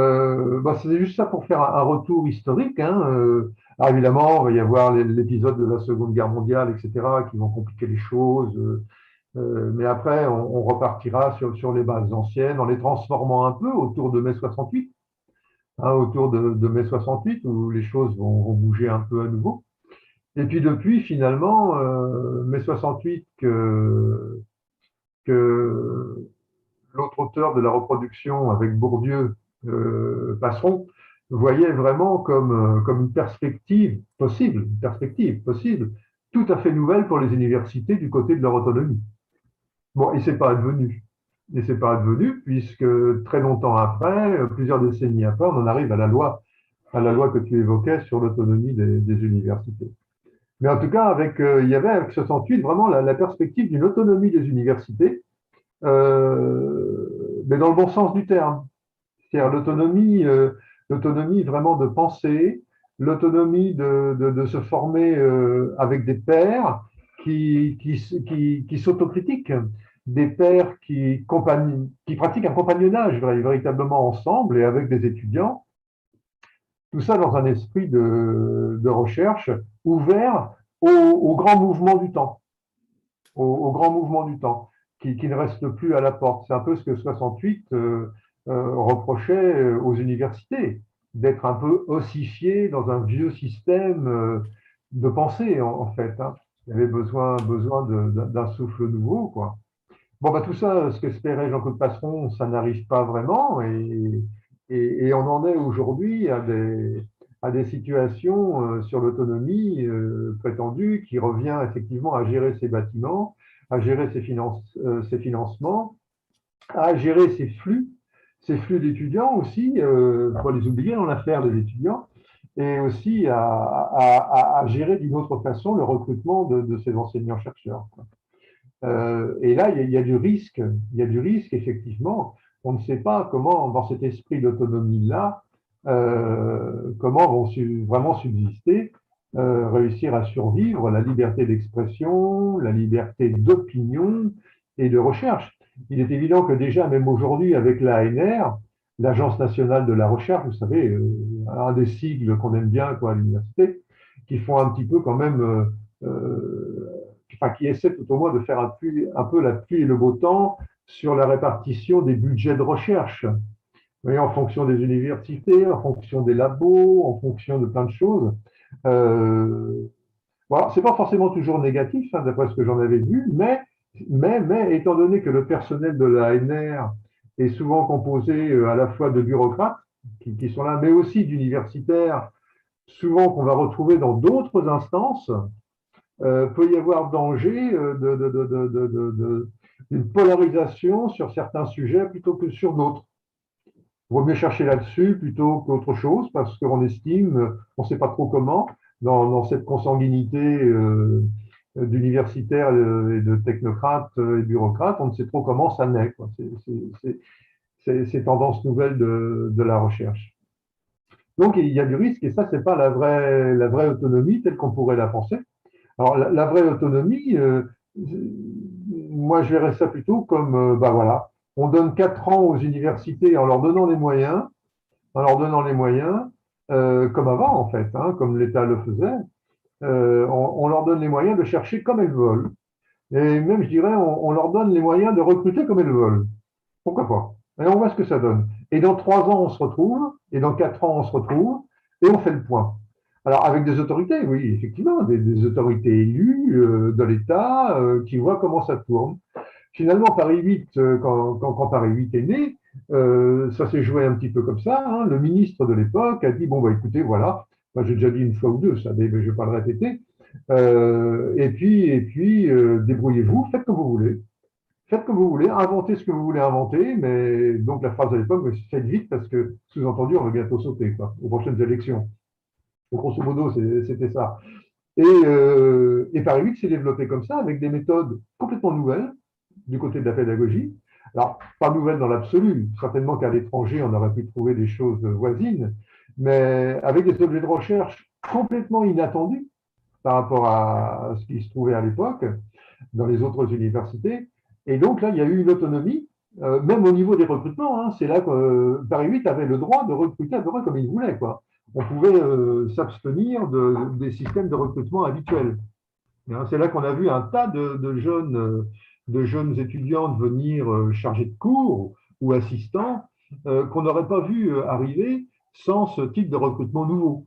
c'est juste ça pour faire un retour historique. Hein. Alors évidemment, il va y avoir l'épisode de la Seconde Guerre mondiale, etc., qui vont compliquer les choses. Mais après, on repartira sur les bases anciennes, en les transformant un peu autour de mai 68, hein, autour de mai 68, où les choses vont bouger un peu à nouveau. Et puis depuis, finalement, mai 68, que l'autre auteur de la reproduction avec Bourdieu, Passeron, voyait vraiment comme une perspective possible, tout à fait nouvelle pour les universités du côté de leur autonomie. Bon, et c'est pas advenu. Et c'est pas advenu puisque très longtemps après, plusieurs décennies après, on en arrive à la loi que tu évoquais sur l'autonomie des universités. Mais en tout cas, il y avait avec 68 vraiment la perspective d'une autonomie des universités, mais dans le bon sens du terme. C'est-à-dire l'autonomie vraiment de penser, l'autonomie de se former avec des pairs qui s'autocritiquent, des pairs qui pratiquent un compagnonnage véritablement ensemble et avec des étudiants. Tout ça dans un esprit de recherche ouvert au grand mouvement du temps, au grand mouvement du temps, qui ne reste plus à la porte. C'est un peu ce que 68 reprochait aux universités. d'être un peu ossifié dans un vieux système de pensée, en fait. Hein. Il y avait besoin d'un souffle nouveau, quoi. Bon, bah, tout ça, ce qu'espérait Jean-Claude Passeron, ça n'arrive pas vraiment. Et on en est aujourd'hui à des situations sur l'autonomie prétendue qui revient effectivement à gérer ses bâtiments, à gérer ses financements, à gérer ses flux d'étudiants aussi, pour les oublier dans l'affaire des étudiants, et aussi à gérer d'une autre façon le recrutement de ces enseignants-chercheurs. Et là, il y a du risque. Il y a du risque, effectivement. On ne sait pas comment, dans cet esprit d'autonomie-là, comment vont vraiment subsister, réussir à survivre la liberté d'expression, la liberté d'opinion et de recherche. Il est évident que déjà, même aujourd'hui, avec l'ANR, l'Agence nationale de la recherche, vous savez, un des sigles qu'on aime bien quoi, à l'université, qui font un petit peu quand même enfin, qui essaie tout au moins de faire un peu la pluie et le beau temps sur la répartition des budgets de recherche. Vous voyez, en fonction des universités, en fonction des labos, en fonction de plein de choses. Voilà, c'est pas forcément toujours négatif, hein, d'après ce que j'en avais vu, mais étant donné que le personnel de l'ANR est souvent composé à la fois de bureaucrates qui sont là, mais aussi d'universitaires, souvent qu'on va retrouver dans d'autres instances, peut y avoir danger d'une polarisation sur certains sujets plutôt que sur d'autres. Il vaut mieux chercher là-dessus plutôt qu'autre chose parce qu'on estime, on ne sait pas trop comment, dans cette consanguinité d'universitaires et de technocrates et bureaucrates, on ne sait trop comment ça naît. C'est ces tendances nouvelles de la recherche. Donc il y a du risque et ça, ce n'est pas la vraie autonomie telle qu'on pourrait la penser. Alors, la vraie autonomie, moi, je verrais ça plutôt comme, ben voilà, on donne 4 ans aux universités en leur donnant les moyens, comme avant, en fait, hein, comme l'État le faisait, on leur donne les moyens de chercher comme elles veulent. Et même, je dirais, on leur donne les moyens de recruter comme elles veulent. Pourquoi pas? Et on voit ce que ça donne. Et dans 3 ans, on se retrouve, et dans 4 ans, on se retrouve, et on fait le point. Alors, avec des autorités, oui, effectivement, des autorités élues de l'État qui voient comment ça tourne. Finalement, Paris 8, quand Paris 8 est né, ça s'est joué un petit peu comme ça. Hein. Le ministre de l'époque a dit, bon, bah, écoutez, voilà, moi j'ai déjà dit une fois ou deux, ça, mais je ne vais pas le répéter. Débrouillez-vous, faites comme vous voulez. Faites comme vous voulez, inventez ce que vous voulez inventer, mais donc la phrase de l'époque, faites vite parce que, sous-entendu, on va bientôt sauter quoi, aux prochaines élections. Donc, grosso modo, c'était ça. Et Paris 8 s'est développé comme ça, avec des méthodes complètement nouvelles du côté de la pédagogie. Alors, pas nouvelles dans l'absolu, certainement qu'à l'étranger, on aurait pu trouver des choses voisines, mais avec des objets de recherche complètement inattendus par rapport à ce qui se trouvait à l'époque dans les autres universités. Et donc là, il y a eu une autonomie, même au niveau des recrutements. Hein, c'est là que Paris 8 avait le droit de recruter à peu près comme il voulait. Quoi. On pouvait s'abstenir des systèmes de recrutement habituels. Hein, c'est là qu'on a vu un tas de jeunes étudiants devenir chargés de cours ou assistants qu'on n'aurait pas vu arriver sans ce type de recrutement nouveau.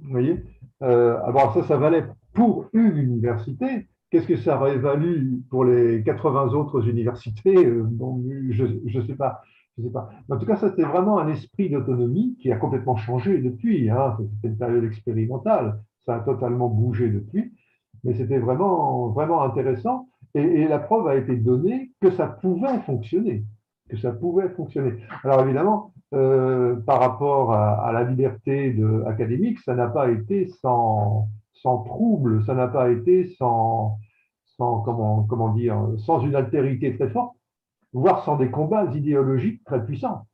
Vous voyez alors ça valait pour une université. Qu'est-ce que ça aurait valu pour les 80 autres universités bon, je ne sais pas. Je sais pas. En tout cas, ça, c'est vraiment un esprit d'autonomie qui a complètement changé depuis. Hein. C'était une période expérimentale. Ça a totalement bougé depuis. Mais c'était vraiment, vraiment intéressant. Et la preuve a été donnée que ça pouvait fonctionner. Que ça pouvait fonctionner. Alors évidemment, par rapport à la liberté académique, ça n'a pas été sans trouble, ça n'a pas été sans comment dire, sans une altérité très forte, voire sans des combats idéologiques très puissants,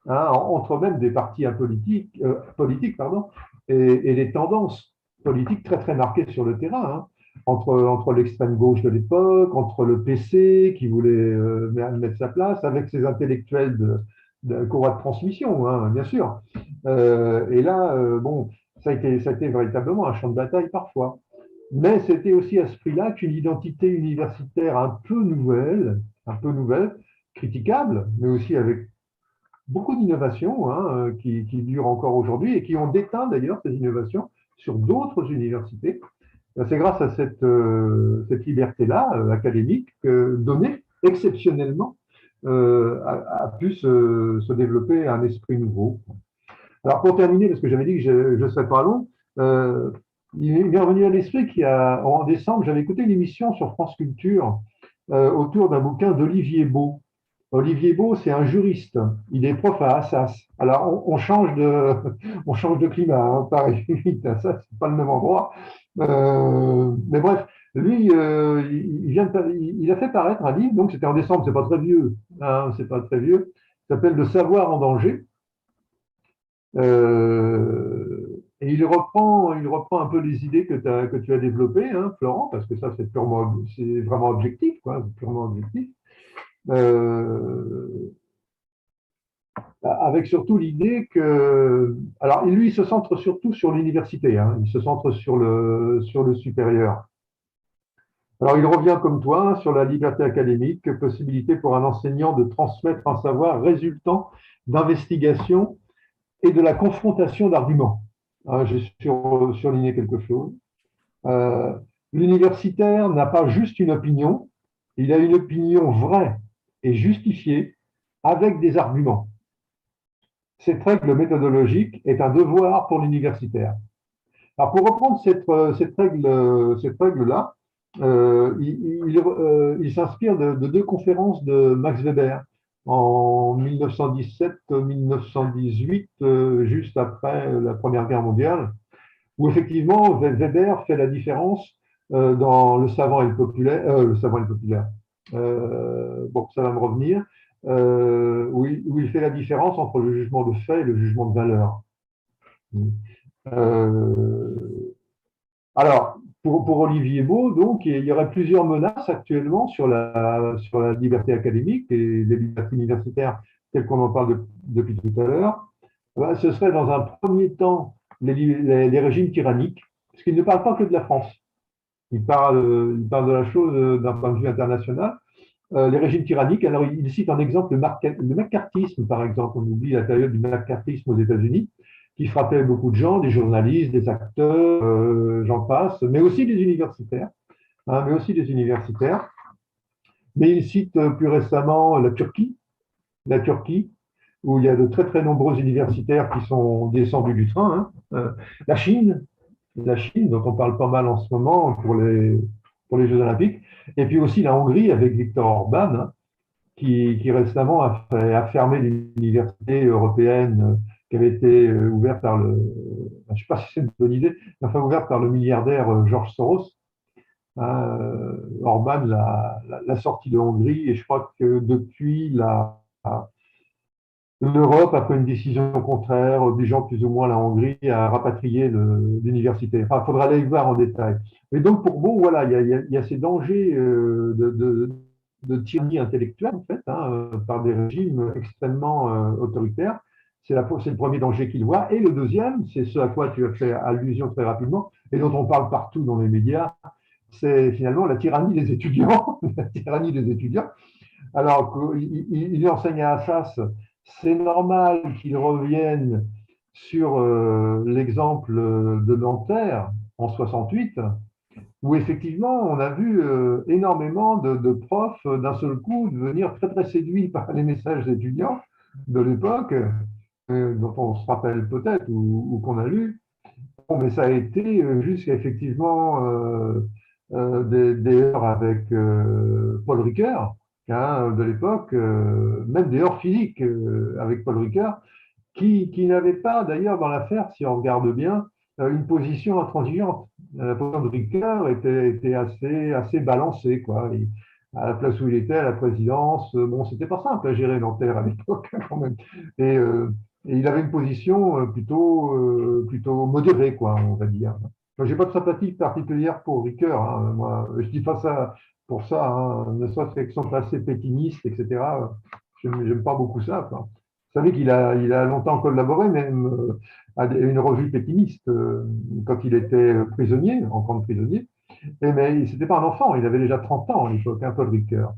hein, entre même des partis politiques pardon, et des tendances politiques très très marquées sur le terrain. Hein, entre l'extrême gauche de l'époque, entre le PC qui voulait mettre sa place, avec ses intellectuels de courroie de transmission, hein, bien sûr. Et là, bon, ça a été véritablement un champ de bataille parfois. Mais c'était aussi à ce prix-là qu'une identité universitaire un peu nouvelle, critiquable, mais aussi avec beaucoup d'innovations hein, qui durent encore aujourd'hui et qui ont déteint d'ailleurs ces innovations sur d'autres universités. C'est grâce à cette liberté-là académique que donnée exceptionnellement a pu se développer un esprit nouveau. Alors pour terminer, parce que j'avais dit que je ne serais pas long, euh, il m'est revenu à l'esprit qu'en décembre, j'avais écouté une émission sur France Culture autour d'un bouquin d'Olivier Beau. Olivier Beau, c'est un juriste. Il est prof à Assas. Alors, on change de climat, hein, Paris 8, Assas, c'est pas le même endroit. Mais bref, lui, il a fait paraître un livre, donc c'était en décembre, c'est pas très vieux, hein, c'est pas très vieux, il s'appelle Le savoir en danger. Et il reprend un peu les idées que tu as développées, hein, Florent, parce que ça, c'est vraiment objectif, quoi, c'est purement objectif. Euh, Avec surtout l'idée que, alors lui, il se centre surtout sur l'université, hein, il se centre sur le supérieur. Alors il revient comme toi sur la liberté académique, possibilité pour un enseignant de transmettre un savoir résultant d'investigation et de la confrontation d'arguments. Hein, j'ai surligné quelque chose. Euh, L'universitaire n'a pas juste une opinion, il a une opinion vraie et justifiée avec des arguments. Cette règle méthodologique est un devoir pour l'universitaire. Alors, pour reprendre cette règle-là, il s'inspire de deux conférences de Max Weber en 1917-1918, juste après la Première Guerre mondiale, où effectivement Weber fait la différence dans le savant et le populaire, bon, ça va me revenir, où il fait la différence entre le jugement de fait et le jugement de valeur. Euh, alors, pour Olivier Beau, donc, il y aurait plusieurs menaces actuellement sur la liberté académique et les libertés universitaires telles qu'on en parle depuis tout à l'heure. Ce serait dans un premier temps les régimes tyranniques, parce qu'il ne parle pas que de la France. Il parle de la chose d'un point de vue international. Les régimes tyranniques, alors il cite un exemple le macartisme, par exemple. On oublie la période du macartisme aux États-Unis, qui frappait beaucoup de gens, des journalistes, des acteurs, j'en passe, mais aussi des universitaires. Hein, mais aussi des universitaires. Mais il cite plus récemment la Turquie, où il y a de très très nombreux universitaires qui sont descendus du train. Hein. La Chine, dont on parle pas mal en ce moment pour les Jeux Olympiques, et puis aussi la Hongrie avec Viktor Orban, hein, qui récemment a fermé l'université européenne qui avait été ouverte par je ne sais pas si c'est une bonne idée, mais enfin ouverte par le milliardaire George Soros. Orban l'a sorti de Hongrie et je crois que depuis l'Europe a pris une décision contraire, obligeant plus ou moins la Hongrie à rapatrier l'université. Enfin, il faudra aller voir en détail. Mais donc, pour vous, voilà, il y a ces dangers de tyrannie intellectuelle, en fait, hein, par des régimes extrêmement autoritaires. C'est le premier danger qu'il voit. Et le deuxième, c'est ce à quoi tu as fait allusion très rapidement, et dont on parle partout dans les médias, c'est finalement la tyrannie des étudiants. La tyrannie des étudiants. Alors qu'il enseigne à Assas, c'est normal qu'il revienne sur l'exemple de Nanterre en 68, où effectivement on a vu énormément de profs d'un seul coup devenir très très séduits par les messages étudiants de l'époque, dont on se rappelle peut-être ou qu'on a lu. Bon, mais ça a été jusqu'à effectivement des heures avec Paul Ricoeur, hein, de l'époque, même des heures physiques avec Paul Ricoeur, qui n'avait pas d'ailleurs dans l'affaire, si on regarde bien, une position intransigeante. La position de Ricoeur était assez balancée, quoi. À la place où il était, à la présidence, bon, c'était pas simple à gérer Nanterre à l'époque, quand même. Et, euh, et il avait une position plutôt modérée, quoi, on va dire. Je n'ai pas de sympathie particulière pour Ricoeur. Hein. Moi, je ne dis pas ça pour ça, hein. Ne serait-ce qu'avec son passé pétiniste, etc. Je n'aime pas beaucoup ça. Quoi. Vous savez il a longtemps collaboré même à une revue pétiniste quand il était prisonnier, en camp de prisonnier. Mais ce n'était pas un enfant, il avait déjà 30 ans à l'époque, un Paul Ricoeur.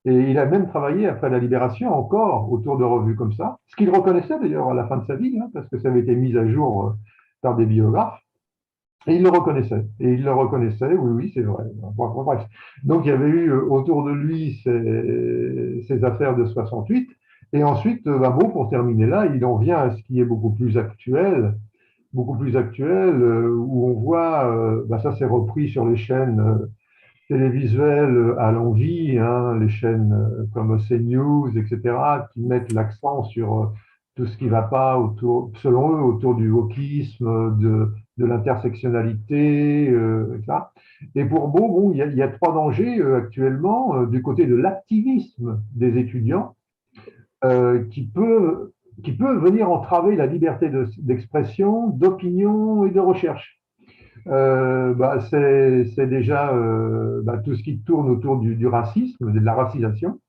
Et il a même travaillé après la Libération encore autour de revues comme ça, ce qu'il reconnaissait d'ailleurs à la fin de sa vie, hein, parce que ça avait été mis à jour par des biographes. Et il le reconnaissait. Et il le reconnaissait, oui, oui, c'est vrai. Bref. Donc, il y avait eu autour de lui ces affaires de 68. Et ensuite, bon, pour terminer là, il en vient à ce qui est beaucoup plus actuel, où on voit, ça c'est repris sur les chaînes télévisuelles à l'envi, hein, les chaînes comme CNews, etc., qui mettent l'accent sur tout ce qui ne va pas autour, selon eux, autour du wokisme, de l'intersectionnalité, etc. Et pour Beau, bon, il y a trois dangers actuellement du côté de l'activisme des étudiants qui peut venir entraver la liberté d'expression, d'opinion et de recherche. C'est déjà tout ce qui tourne autour du racisme, de la racisation.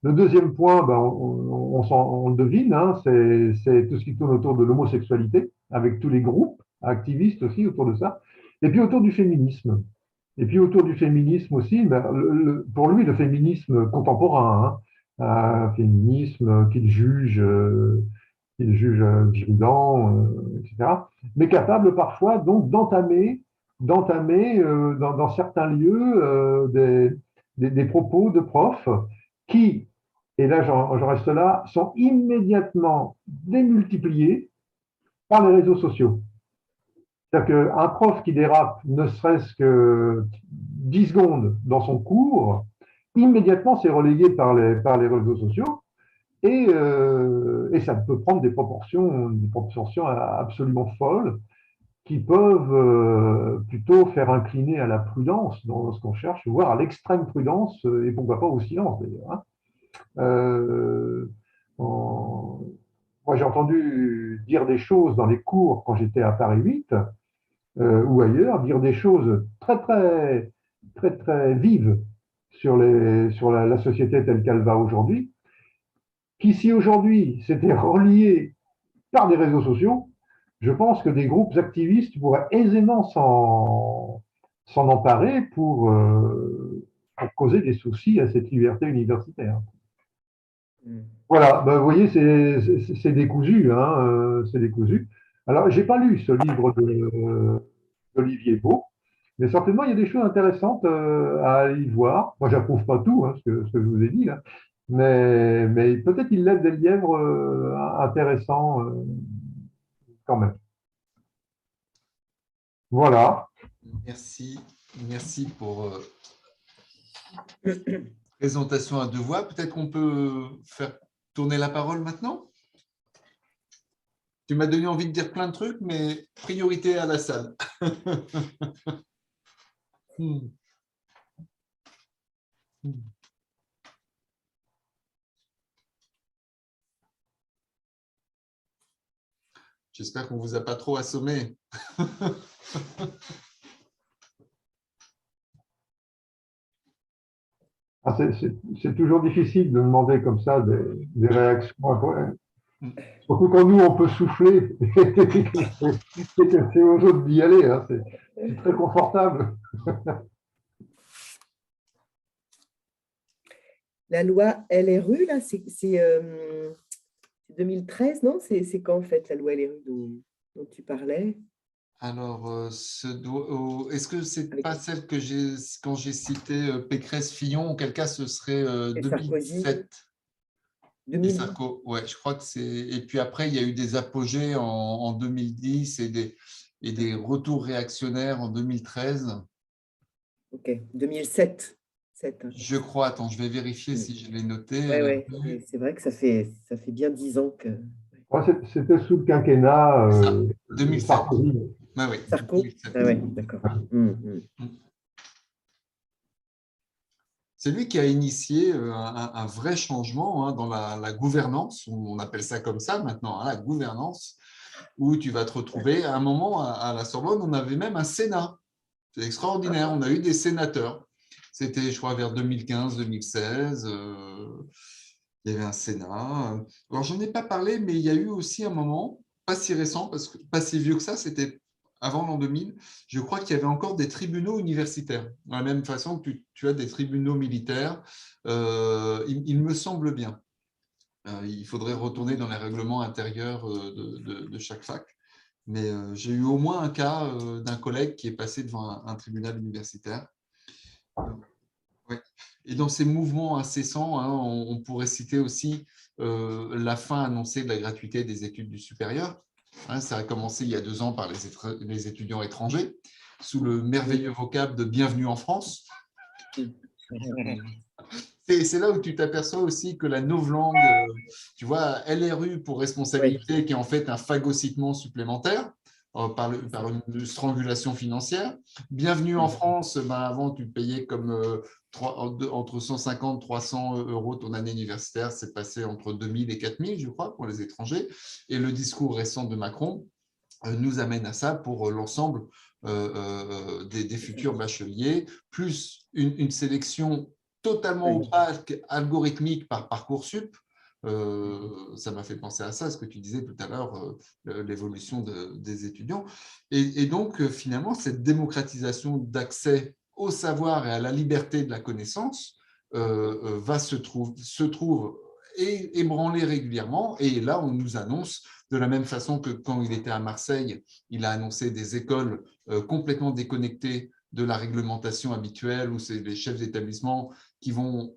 Le deuxième point, on le devine, hein, c'est tout ce qui tourne autour de l'homosexualité, avec tous les groupes activistes aussi autour de ça, et puis autour du féminisme. Et puis autour du féminisme aussi, pour lui, le féminisme contemporain, hein, un féminisme qu'il juge virulent, etc., mais capable parfois donc d'entamer dans certains lieux des propos de profs qui, et là j'en reste là, sont immédiatement démultipliés par les réseaux sociaux. C'est-à-dire qu'un prof qui dérape ne serait-ce que 10 secondes dans son cours, immédiatement c'est relayé par les réseaux sociaux et ça peut prendre des proportions absolument folles qui peuvent plutôt faire incliner à la prudence dans ce qu'on cherche, voire à l'extrême prudence, et pourquoi pas au silence d'ailleurs. Hein. Euh, en- Moi, j'ai entendu dire des choses dans les cours quand j'étais à Paris 8 ou ailleurs, dire des choses très, très, très, très vives sur la société telle qu'elle va aujourd'hui, qui, si aujourd'hui c'était relié par des réseaux sociaux, je pense que des groupes activistes pourraient aisément s'en emparer pour causer des soucis à cette liberté universitaire. Voilà, vous voyez, c'est décousu, hein, c'est décousu. Alors, j'ai pas lu ce livre d'Olivier Beau, mais certainement, il y a des choses intéressantes à y voir. Moi, j'approuve pas tout, hein, ce que je vous ai dit, là, mais peut-être il lève des lièvres intéressants quand même. Voilà. Merci. Merci pour présentation à deux voix. Peut-être qu'on peut faire tourner la parole maintenant. Tu m'as donné envie de dire plein de trucs, mais priorité à la salle. J'espère qu'on ne vous a pas trop assommé. C'est toujours difficile de demander comme ça des réactions. Surtout quand nous, on peut souffler et que c'est aux autres d'y aller. Hein. C'est très confortable. La loi LRU, là, c'est 2013, non? C'est quand, en fait, la loi LRU dont tu parlais? Alors, est-ce que ce n'est pas celle que quand j'ai cité Pécresse-Fillon, auquel cas ce serait 2007 et Sarko, ouais, je crois que c'est. Et puis après, il y a eu des apogées en 2010 et des retours réactionnaires en 2013. Ok, 2007. Je crois, attends, je vais vérifier si je l'ai noté. Oui, c'est vrai que ça fait bien 10 ans que. C'était sous le quinquennat 2007. Sarkozy. Ouais, oui, Sarko 2007. Ah ouais, d'accord. C'est lui qui a initié un vrai changement dans la gouvernance, on appelle ça comme ça maintenant, hein, la gouvernance, où tu vas te retrouver. À un moment, à la Sorbonne, on avait même un Sénat. C'est extraordinaire, on a eu des sénateurs. C'était, je crois, vers 2015-2016. Il y avait un Sénat. Alors, j'en ai pas parlé, mais il y a eu aussi un moment, pas si récent, parce que pas si vieux que ça, c'était avant l'an 2000, je crois qu'il y avait encore des tribunaux universitaires, de la même façon que tu as des tribunaux militaires, il me semble bien. Il faudrait retourner dans les règlements intérieurs de chaque fac. Mais j'ai eu au moins un cas d'un collègue qui est passé devant un tribunal universitaire. Ouais. Et dans ces mouvements incessants, hein, on pourrait citer aussi la fin annoncée de la gratuité des études du supérieur. Hein, ça a commencé il y a 2 ans par les étudiants étrangers, sous le merveilleux vocable de Bienvenue en France. C'est là où tu t'aperçois aussi que la novlangue, tu vois, LRU pour responsabilité, qui est en fait un phagocytement supplémentaire par une strangulation financière. Bienvenue en France, ben avant tu payais comme entre 150 et 300 euros ton année universitaire, c'est passé entre 2000 et 4000, je crois, pour les étrangers. Et le discours récent de Macron nous amène à ça pour l'ensemble des futurs bacheliers, plus une sélection totalement opaque, algorithmique par Parcoursup. Ça m'a fait penser à ça, ce que tu disais tout à l'heure, l'évolution des étudiants. Et donc, finalement, cette démocratisation d'accès au savoir et à la liberté de la connaissance se trouve ébranlée régulièrement. Et là, on nous annonce, de la même façon que quand il était à Marseille, il a annoncé des écoles complètement déconnectées de la réglementation habituelle, où c'est les chefs d'établissement qui vont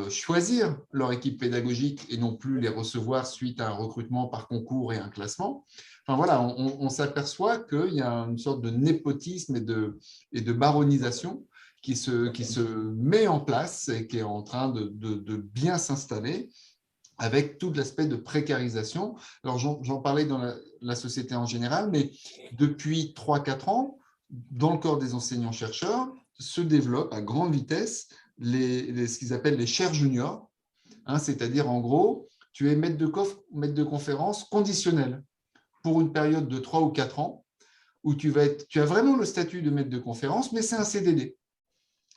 choisir leur équipe pédagogique et non plus les recevoir suite à un recrutement par concours et un classement. Enfin voilà, on s'aperçoit qu'il y a une sorte de népotisme et de baronisation qui se met en place et qui est en train de bien s'installer, avec tout l'aspect de précarisation. Alors, j'en parlais dans la société en général, mais depuis 3-4 ans, dans le corps des enseignants-chercheurs, se développent à grande vitesse ce qu'ils appellent les chaires juniors, hein, c'est-à-dire, en gros, tu es maître de conférence conditionnel pour une période de 3 ou 4 ans, où tu as vraiment le statut de maître de conférence, mais c'est un CDD.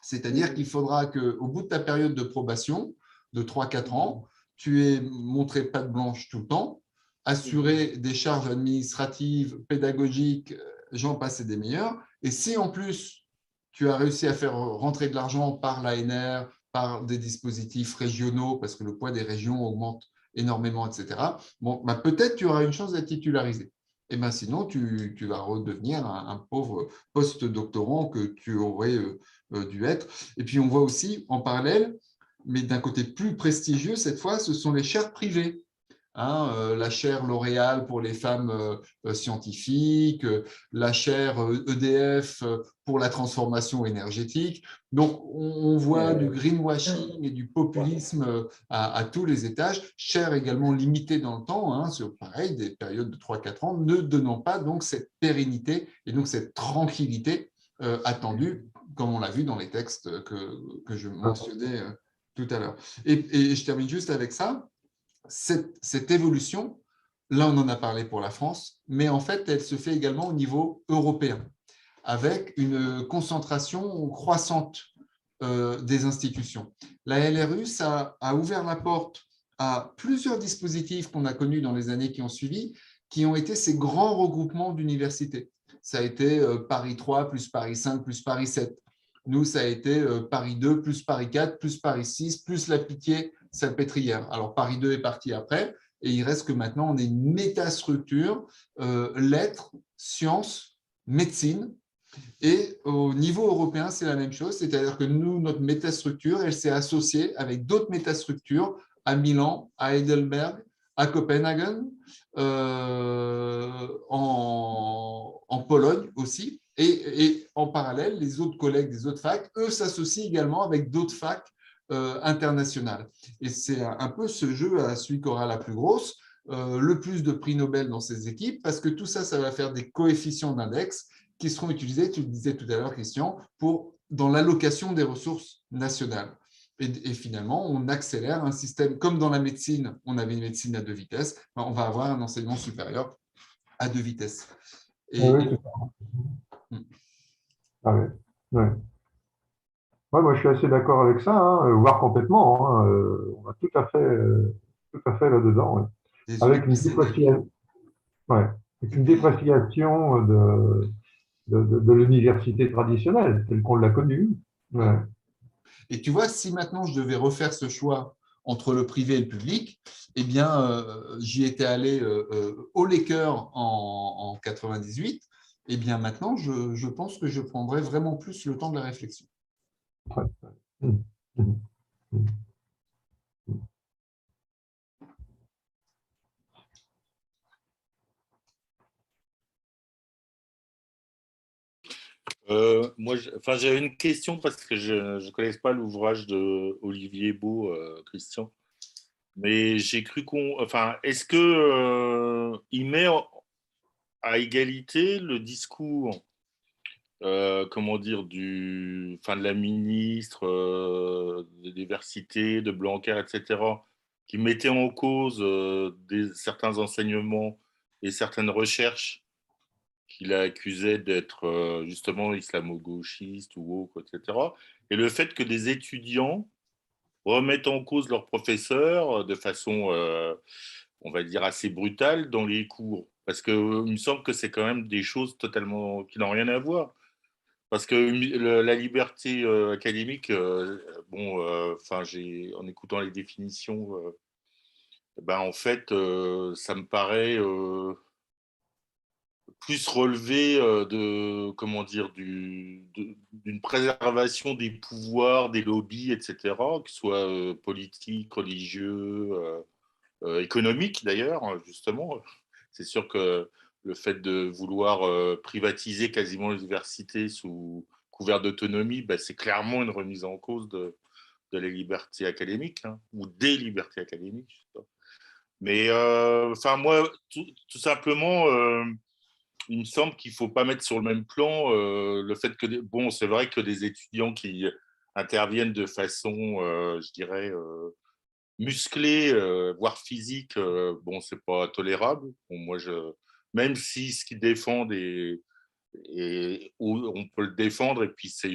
C'est-à-dire qu'il faudra qu'au bout de ta période de probation, de 3-4 ans, tu aies montré patte blanche tout le temps, assuré des charges administratives, pédagogiques, j'en passe et des meilleurs. Et si en plus, tu as réussi à faire rentrer de l'argent par l'ANR, par des dispositifs régionaux, parce que le poids des régions augmente énormément, etc., bon, bah, peut-être tu auras une chance d'être titularisé. Et ben sinon, tu vas redevenir un pauvre post-doctorant que tu aurais dû être. Et puis, on voit aussi en parallèle, mais d'un côté plus prestigieux, cette fois, ce sont les chaires privées. Hein, la chaire L'Oréal pour les femmes scientifiques, la chaire EDF pour la transformation énergétique. Donc, on voit du greenwashing et du populisme à tous les étages, chaire également limitée dans le temps, hein, sur pareil, des périodes de 3-4 ans, ne donnant pas donc cette pérennité et donc cette tranquillité attendue, comme on l'a vu dans les textes que je mentionnais tout à l'heure. Et je termine juste avec ça. Cette évolution, là on en a parlé pour la France, mais en fait elle se fait également au niveau européen, avec une concentration croissante des institutions. La LRU, ça a ouvert la porte à plusieurs dispositifs qu'on a connus dans les années qui ont suivi, qui ont été ces grands regroupements d'universités. Ça a été Paris 3 plus Paris 5 plus Paris 7. Nous, ça a été Paris 2 plus Paris 4 plus Paris 6 plus la Pitié-Salpêtrière. Alors, Paris 2 est parti après, et il reste que maintenant, on est une métastructure, lettres, sciences, médecine. Et au niveau européen, c'est la même chose, c'est-à-dire que nous, notre métastructure, elle s'est associée avec d'autres métastructures à Milan, à Heidelberg, à Copenhague, en Pologne aussi. Et en parallèle, les autres collègues des autres facs, eux, s'associent également avec d'autres facs internationales. Et c'est un peu ce jeu à celui qui aura la plus grosse, le plus de prix Nobel dans ces équipes, parce que tout ça, ça va faire des coefficients d'index qui seront utilisés, tu le disais tout à l'heure, Christian, dans l'allocation des ressources nationales. Et finalement, on accélère un système, comme dans la médecine, on avait une médecine à 2 vitesses, on va avoir un enseignement supérieur à 2 vitesses. Oui, c'est ça. Ah ouais. Ouais. Ouais, moi, je suis assez d'accord avec ça, hein, voire complètement. Hein, on va tout à fait là-dedans. Ouais. Avec une dépréciation, ouais, avec une dépréciation de l'université traditionnelle, telle qu'on l'a connue. Ouais. Et tu vois, si maintenant je devais refaire ce choix entre le privé et le public, eh bien, j'y étais allé au Laker en 98. Eh bien, maintenant, je pense que je prendrais vraiment plus le temps de la réflexion. Ouais. Mmh. Mmh. Mmh. Enfin, j'avais une question parce que je ne connais pas l'ouvrage de Olivier Beau, Christian. Mais j'ai cru qu'on. Enfin, est-ce que il met à égalité le discours, comment dire, enfin, de la ministre, de diversité, de Blanquer, etc., qui mettait en cause certains enseignements et certaines recherches qu'il a accusé d'être justement islamo-gauchiste ou woke, etc. Et le fait que des étudiants remettent en cause leurs professeurs de façon, on va dire, assez brutale dans les cours. Parce qu'il me semble que c'est quand même des choses totalement qui n'ont rien à voir. Parce que la liberté académique, bon, enfin, en écoutant les définitions, ben, en fait, ça me paraît plus relevé comment dire, d'une préservation des pouvoirs, des lobbies, etc., que ce soit politique, religieux, économique d'ailleurs, justement. C'est sûr que le fait de vouloir privatiser quasiment l'université sous couvert d'autonomie, ben, c'est clairement une remise en cause de la liberté académique, hein, ou des libertés académiques. Je sais pas. Mais enfin, moi, tout simplement, il me semble qu'il ne faut pas mettre sur le même plan le fait que, bon, c'est vrai que des étudiants qui interviennent de façon, je dirais, musclée, voire physique, bon, c'est pas tolérable. Bon, moi, même si ce qu'ils défendent on peut le défendre et puis ça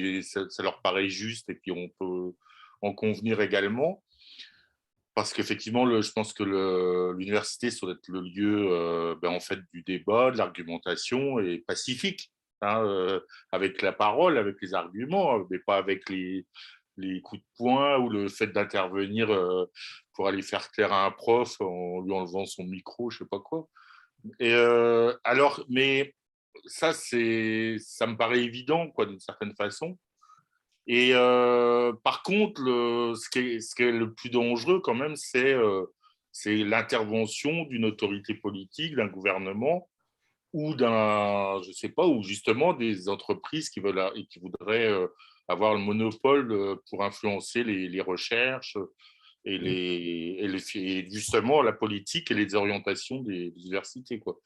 leur paraît juste et puis on peut en convenir également. Parce qu'effectivement, je pense que l'université, ça doit être le lieu ben, en fait, du débat, de l'argumentation et pacifique, hein, avec la parole, avec les arguments, mais pas avec les coups de poing ou le fait d'intervenir pour aller faire clair à un prof en lui enlevant son micro, je sais pas quoi. Et alors, mais ça me paraît évident, quoi, d'une certaine façon. Et par contre, ce qui est le plus dangereux quand même, c'est l'intervention d'une autorité politique, d'un gouvernement ou je sais pas, ou justement des entreprises qui voudraient avoir le monopole pour influencer les recherches et justement la politique et les orientations des universités, quoi.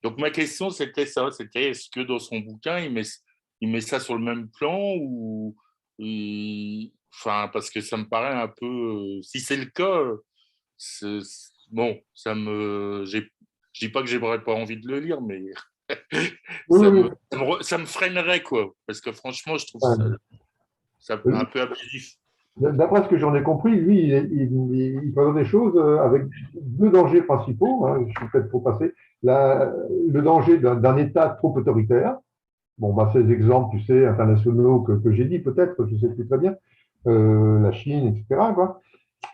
Donc ma question, c'était ça, c'était est-ce que dans son bouquin, il met ça sur le même plan ou enfin parce que ça me paraît un peu si c'est le cas, bon, je dis pas que j'aurais pas envie de le lire, mais Oui, oui, ça me freinerait quoi, parce que franchement, je trouve ça oui. un peu abusif. D'après ce que j'en ai compris, lui, il présente des choses avec deux dangers principaux. Hein, je suis peut-être trop passé. Le danger d'un État trop autoritaire. Bon, bah, ces exemples, tu sais, internationaux que j'ai dit, peut-être, je ne sais plus très bien, la Chine, etc., quoi.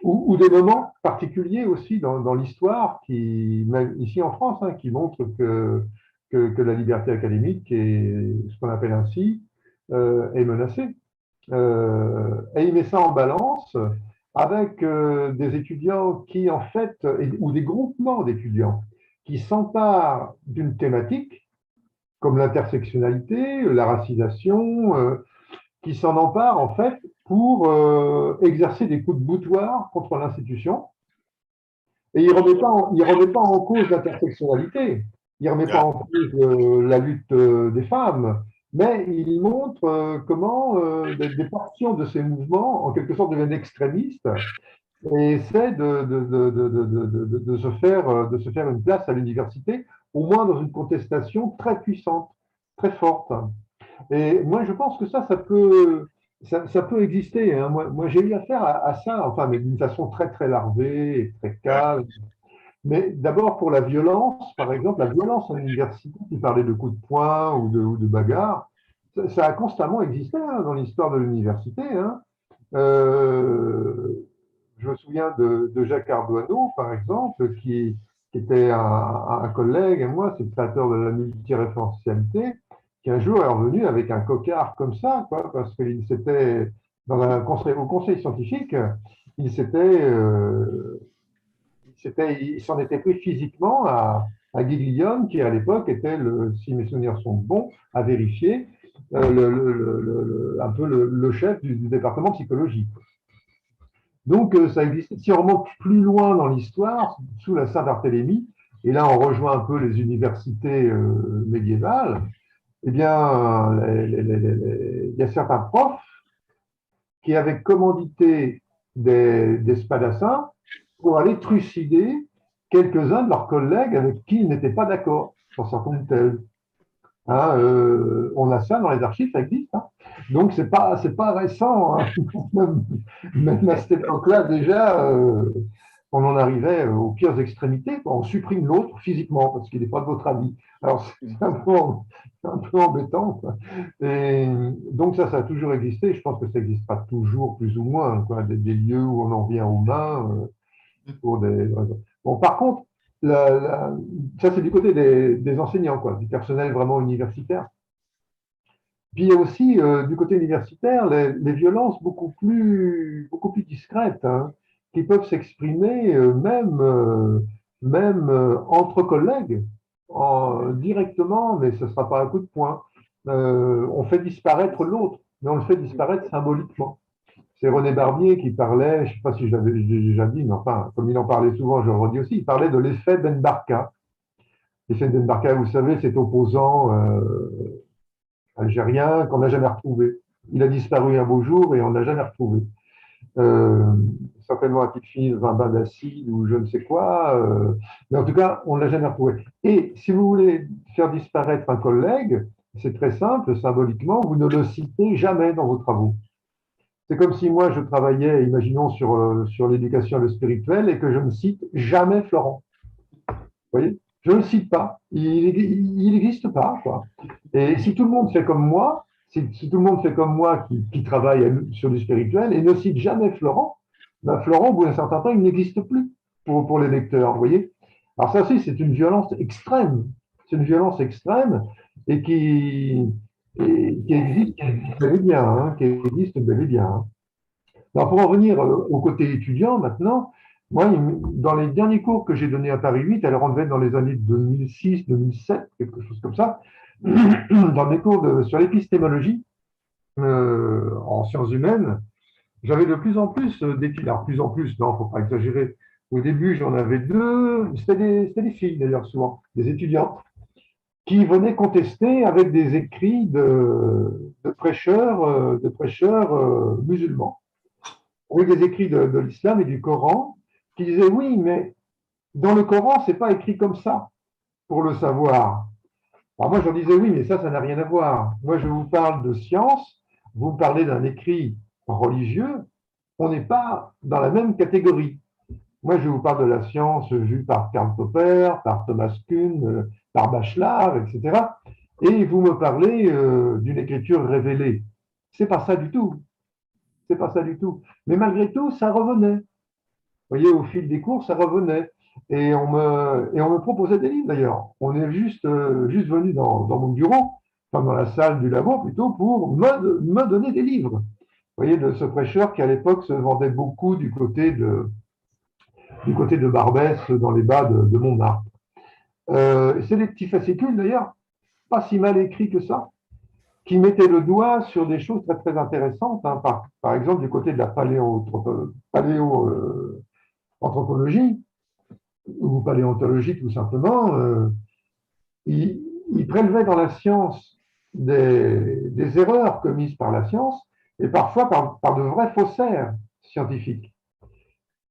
Ou des moments particuliers aussi dans l'histoire, même ici en France, hein, qui montrent que la liberté académique, est ce qu'on appelle ainsi, est menacée. Et il met ça en balance avec des étudiants qui, en fait, ou des groupements d'étudiants qui s'emparent d'une thématique comme l'intersectionnalité, la racisation, qui s'en emparent en fait pour exercer des coups de boutoir contre l'institution. Et il remet pas en cause l'intersectionnalité, il ne remet pas en cause la lutte des femmes, mais il montre comment des portions de ces mouvements, en quelque sorte, deviennent extrémistes et essaient de se faire une place à l'université, au moins dans une contestation très puissante, très forte. Et moi, je pense que ça peut exister. Hein. Moi j'ai eu affaire à ça, enfin, mais d'une façon très, très larvée et très calme. Mais d'abord pour la violence, par exemple, la violence en université, qui parlait de coups de poing ou de bagarre, ça a constamment existé dans l'histoire de l'université. Euh, je me souviens de Jacques Ardoineau, par exemple, qui était un collègue, et moi, c'est le créateur de la multiréférentialité, qui un jour est revenu avec un cocard comme ça, quoi, parce qu'il s'était, au conseil scientifique, il s'était, il s'en était pris physiquement à Guy Guillaume, qui à l'époque était, si mes souvenirs sont bons, à vérifier, un peu le chef du département de psychologie. Donc, ça existe. Si on remonte plus loin dans l'histoire, sous la Saint-Barthélemy, et là on rejoint un peu les universités médiévales, eh bien, il y a certains profs qui avaient commandité des spadassins pour aller trucider quelques-uns de leurs collègues avec qui ils n'étaient pas d'accord sur certaines thèses. On a ça dans les archives, ça existe. Donc, c'est pas récent. Même à cette époque-là, déjà, on en arrivait aux pires extrémités. On supprime l'autre physiquement parce qu'il n'est pas de votre avis. Alors, c'est un peu embêtant. Quoi. Et donc, ça a toujours existé. Je pense que ça n'existe pas toujours, plus ou moins, quoi, des lieux où on en vient aux mains pour des raisons. Bon, par contre, ça, c'est du côté des enseignants, quoi, du personnel vraiment universitaire. Puis il y a aussi, du côté universitaire, les violences beaucoup plus discrètes, qui peuvent s'exprimer même entre collègues, directement, mais ce ne sera pas un coup de poing. On fait disparaître l'autre, mais on le fait disparaître symboliquement. C'est René Barbier qui parlait, je ne sais pas si je l'avais déjà dit, mais enfin, comme il en parlait souvent, je le redis aussi, il parlait de l'effet Ben Barka. L'effet Ben Barka, vous savez, cet opposant algérien qu'on n'a jamais retrouvé. Il a disparu un beau jour et on ne l'a jamais retrouvé. Certainement a-t-il fini dans un bain d'acide ou je ne sais quoi, mais en tout cas, on ne l'a jamais retrouvé. Et si vous voulez faire disparaître un collègue, c'est très simple, symboliquement, vous ne le citez jamais dans vos travaux. C'est comme si moi, je travaillais, imaginons, sur l'éducation et le spirituel et que je ne cite jamais Florent. Vous voyez? Je ne le cite pas. Il n'existe pas, quoi. Et si tout le monde fait comme moi, si tout le monde fait comme moi qui travaille sur du spirituel et ne cite jamais Florent, ben Florent, au bout d'un certain temps, il n'existe plus pour les lecteurs, vous voyez? Alors ça aussi, c'est une violence extrême. C'est une violence extrême et qui existe bel et bien, qui existe bel et bien. Alors pour en revenir au côté étudiant maintenant, moi, dans les derniers cours que j'ai donnés à Paris 8, alors on devait être dans les années 2006, 2007, quelque chose comme ça, dans des cours sur l'épistémologie en sciences humaines, j'avais de plus en plus d'études. Alors, plus en plus, non, il ne faut pas exagérer. Au début, j'en avais deux. C'était des filles, d'ailleurs, souvent, des étudiantes, qui venaient contester avec des écrits de prêcheurs, musulmans, avec des écrits de l'islam et du Coran, qui disaient oui, mais dans le Coran, ce n'est pas écrit comme ça, pour le savoir. Alors moi, je leur disais oui, mais ça n'a rien à voir. Moi, je vous parle de science, vous me parlez d'un écrit religieux, on n'est pas dans la même catégorie. Moi, je vous parle de la science vue par Karl Popper, par Thomas Kuhn, par Bachelard, etc. Et vous me parlez d'une écriture révélée. C'est pas ça du tout. C'est pas ça du tout. Mais malgré tout, ça revenait. Vous voyez, au fil des cours, ça revenait. Et on me proposait des livres d'ailleurs. On est juste venu dans mon bureau, enfin dans la salle du labo plutôt, pour me donner des livres. Vous voyez, de ce prêcheur qui à l'époque se vendait beaucoup du côté de Barbès, dans les bas de Montmartre. C'est des petits fascicules d'ailleurs, pas si mal écrits que ça, qui mettaient le doigt sur des choses très très intéressantes. Par exemple, du côté de la paléo-anthropologie, ou paléontologie tout simplement, il prélevait dans la science des erreurs commises par la science et parfois par de vrais faussaires scientifiques.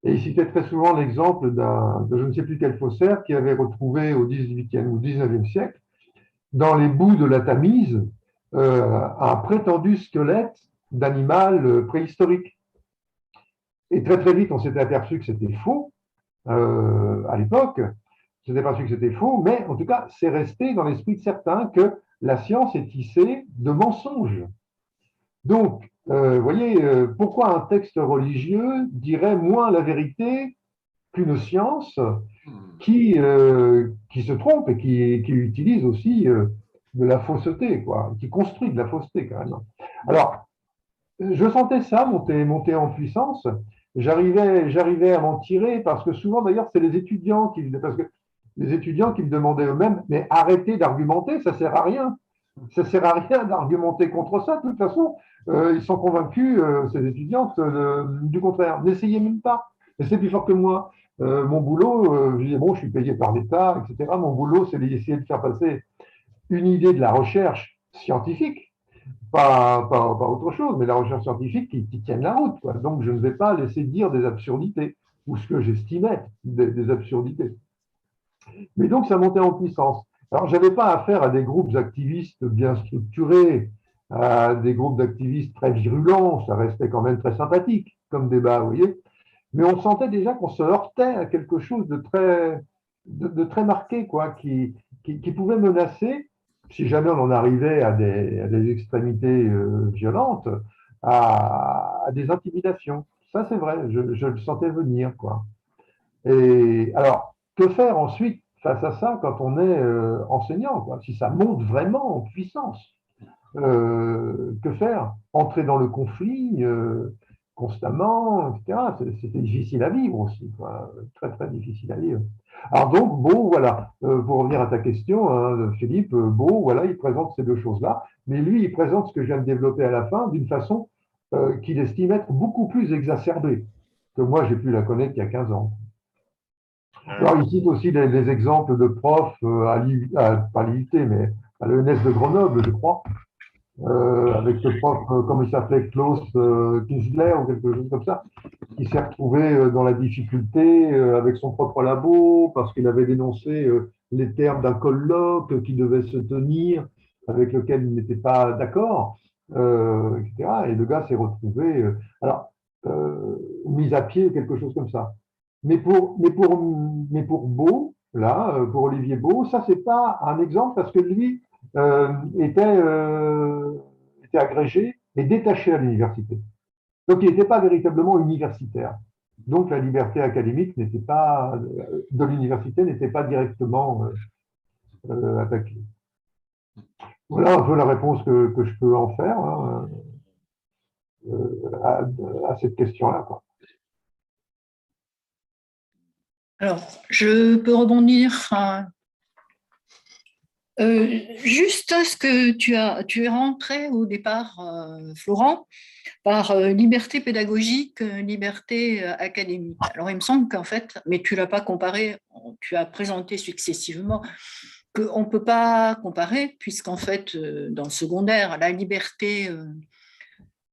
Et il citait très souvent l'exemple de je ne sais plus quel faussaire qui avait retrouvé au XVIIIe ou XIXe siècle, dans les boues de la Tamise, un prétendu squelette d'animal préhistorique. Et très très vite, on s'était aperçu que c'était faux, à l'époque. Je n'ai pas su que c'était faux, mais en tout cas, c'est resté dans l'esprit de certains que la science est tissée de mensonges. Donc, vous voyez, pourquoi un texte religieux dirait moins la vérité qu'une science qui se trompe et qui utilise aussi de la fausseté, quoi, qui construit de la fausseté carrément. Alors, je sentais ça monter en puissance. J'arrivais à m'en tirer parce que souvent, d'ailleurs, c'est les étudiants qui me demandaient eux-mêmes, mais arrêtez d'argumenter, ça sert à rien. Ça sert à rien d'argumenter contre ça. De toute façon, ils sont convaincus, ces étudiantes, du contraire. N'essayez même pas. Et c'est plus fort que moi. Mon boulot, je disais, bon, je suis payé par l'État, etc. Mon boulot, c'est d'essayer de faire passer une idée de la recherche scientifique, pas autre chose, mais la recherche scientifique qui tienne la route, quoi. Donc, je ne vais pas laisser dire des absurdités, ou ce que j'estimais des absurdités. Mais donc, ça montait en puissance. Alors, je n'avais pas affaire à des groupes activistes bien structurés, à des groupes d'activistes très virulents, ça restait quand même très sympathique comme débat, vous voyez. Mais on sentait déjà qu'on se heurtait à quelque chose de très marqué, quoi, qui pouvait menacer, si jamais on en arrivait à des extrémités violentes, à des intimidations. Ça, c'est vrai, je le sentais venir, quoi. Et alors, que faire ensuite face à ça quand on est enseignant, quoi, si ça monte vraiment en puissance? Que faire? Entrer dans le conflit constamment, etc. C'était difficile à vivre aussi, quoi. Très très difficile à vivre. Alors donc, Beau, voilà, pour revenir à ta question, hein, Philippe, Beau, voilà, il présente ces deux choses-là, mais lui, il présente ce que je viens de développer à la fin d'une façon qu'il estime être beaucoup plus exacerbée que moi j'ai pu la connaître il y a 15 ans. Alors, il cite aussi des exemples de profs pas à l'IUT, mais à l'ENS de Grenoble, je crois, avec ce prof, comme il s'appelait, Klaus Kinsler ou quelque chose comme ça, qui s'est retrouvé dans la difficulté avec son propre labo parce qu'il avait dénoncé les termes d'un colloque qui devait se tenir, avec lequel il n'était pas d'accord, etc. Et le gars s'est retrouvé, mis à pied, quelque chose comme ça. Mais pour Beau, là, pour Olivier Beau, ça, c'est pas un exemple parce que lui était agrégé et détaché à l'université. Donc, il n'était pas véritablement universitaire. Donc, la liberté académique de l'université n'était pas directement attaquée. Voilà un peu la réponse que je peux en faire, hein, à cette question-là, quoi. Alors, je peux rebondir juste ce que tu es rentré au départ, Florent, par liberté pédagogique, liberté académique. Alors, il me semble qu'en fait, mais tu ne l'as pas comparé, tu as présenté successivement qu'on ne peut pas comparer, puisqu'en fait, dans le secondaire, la liberté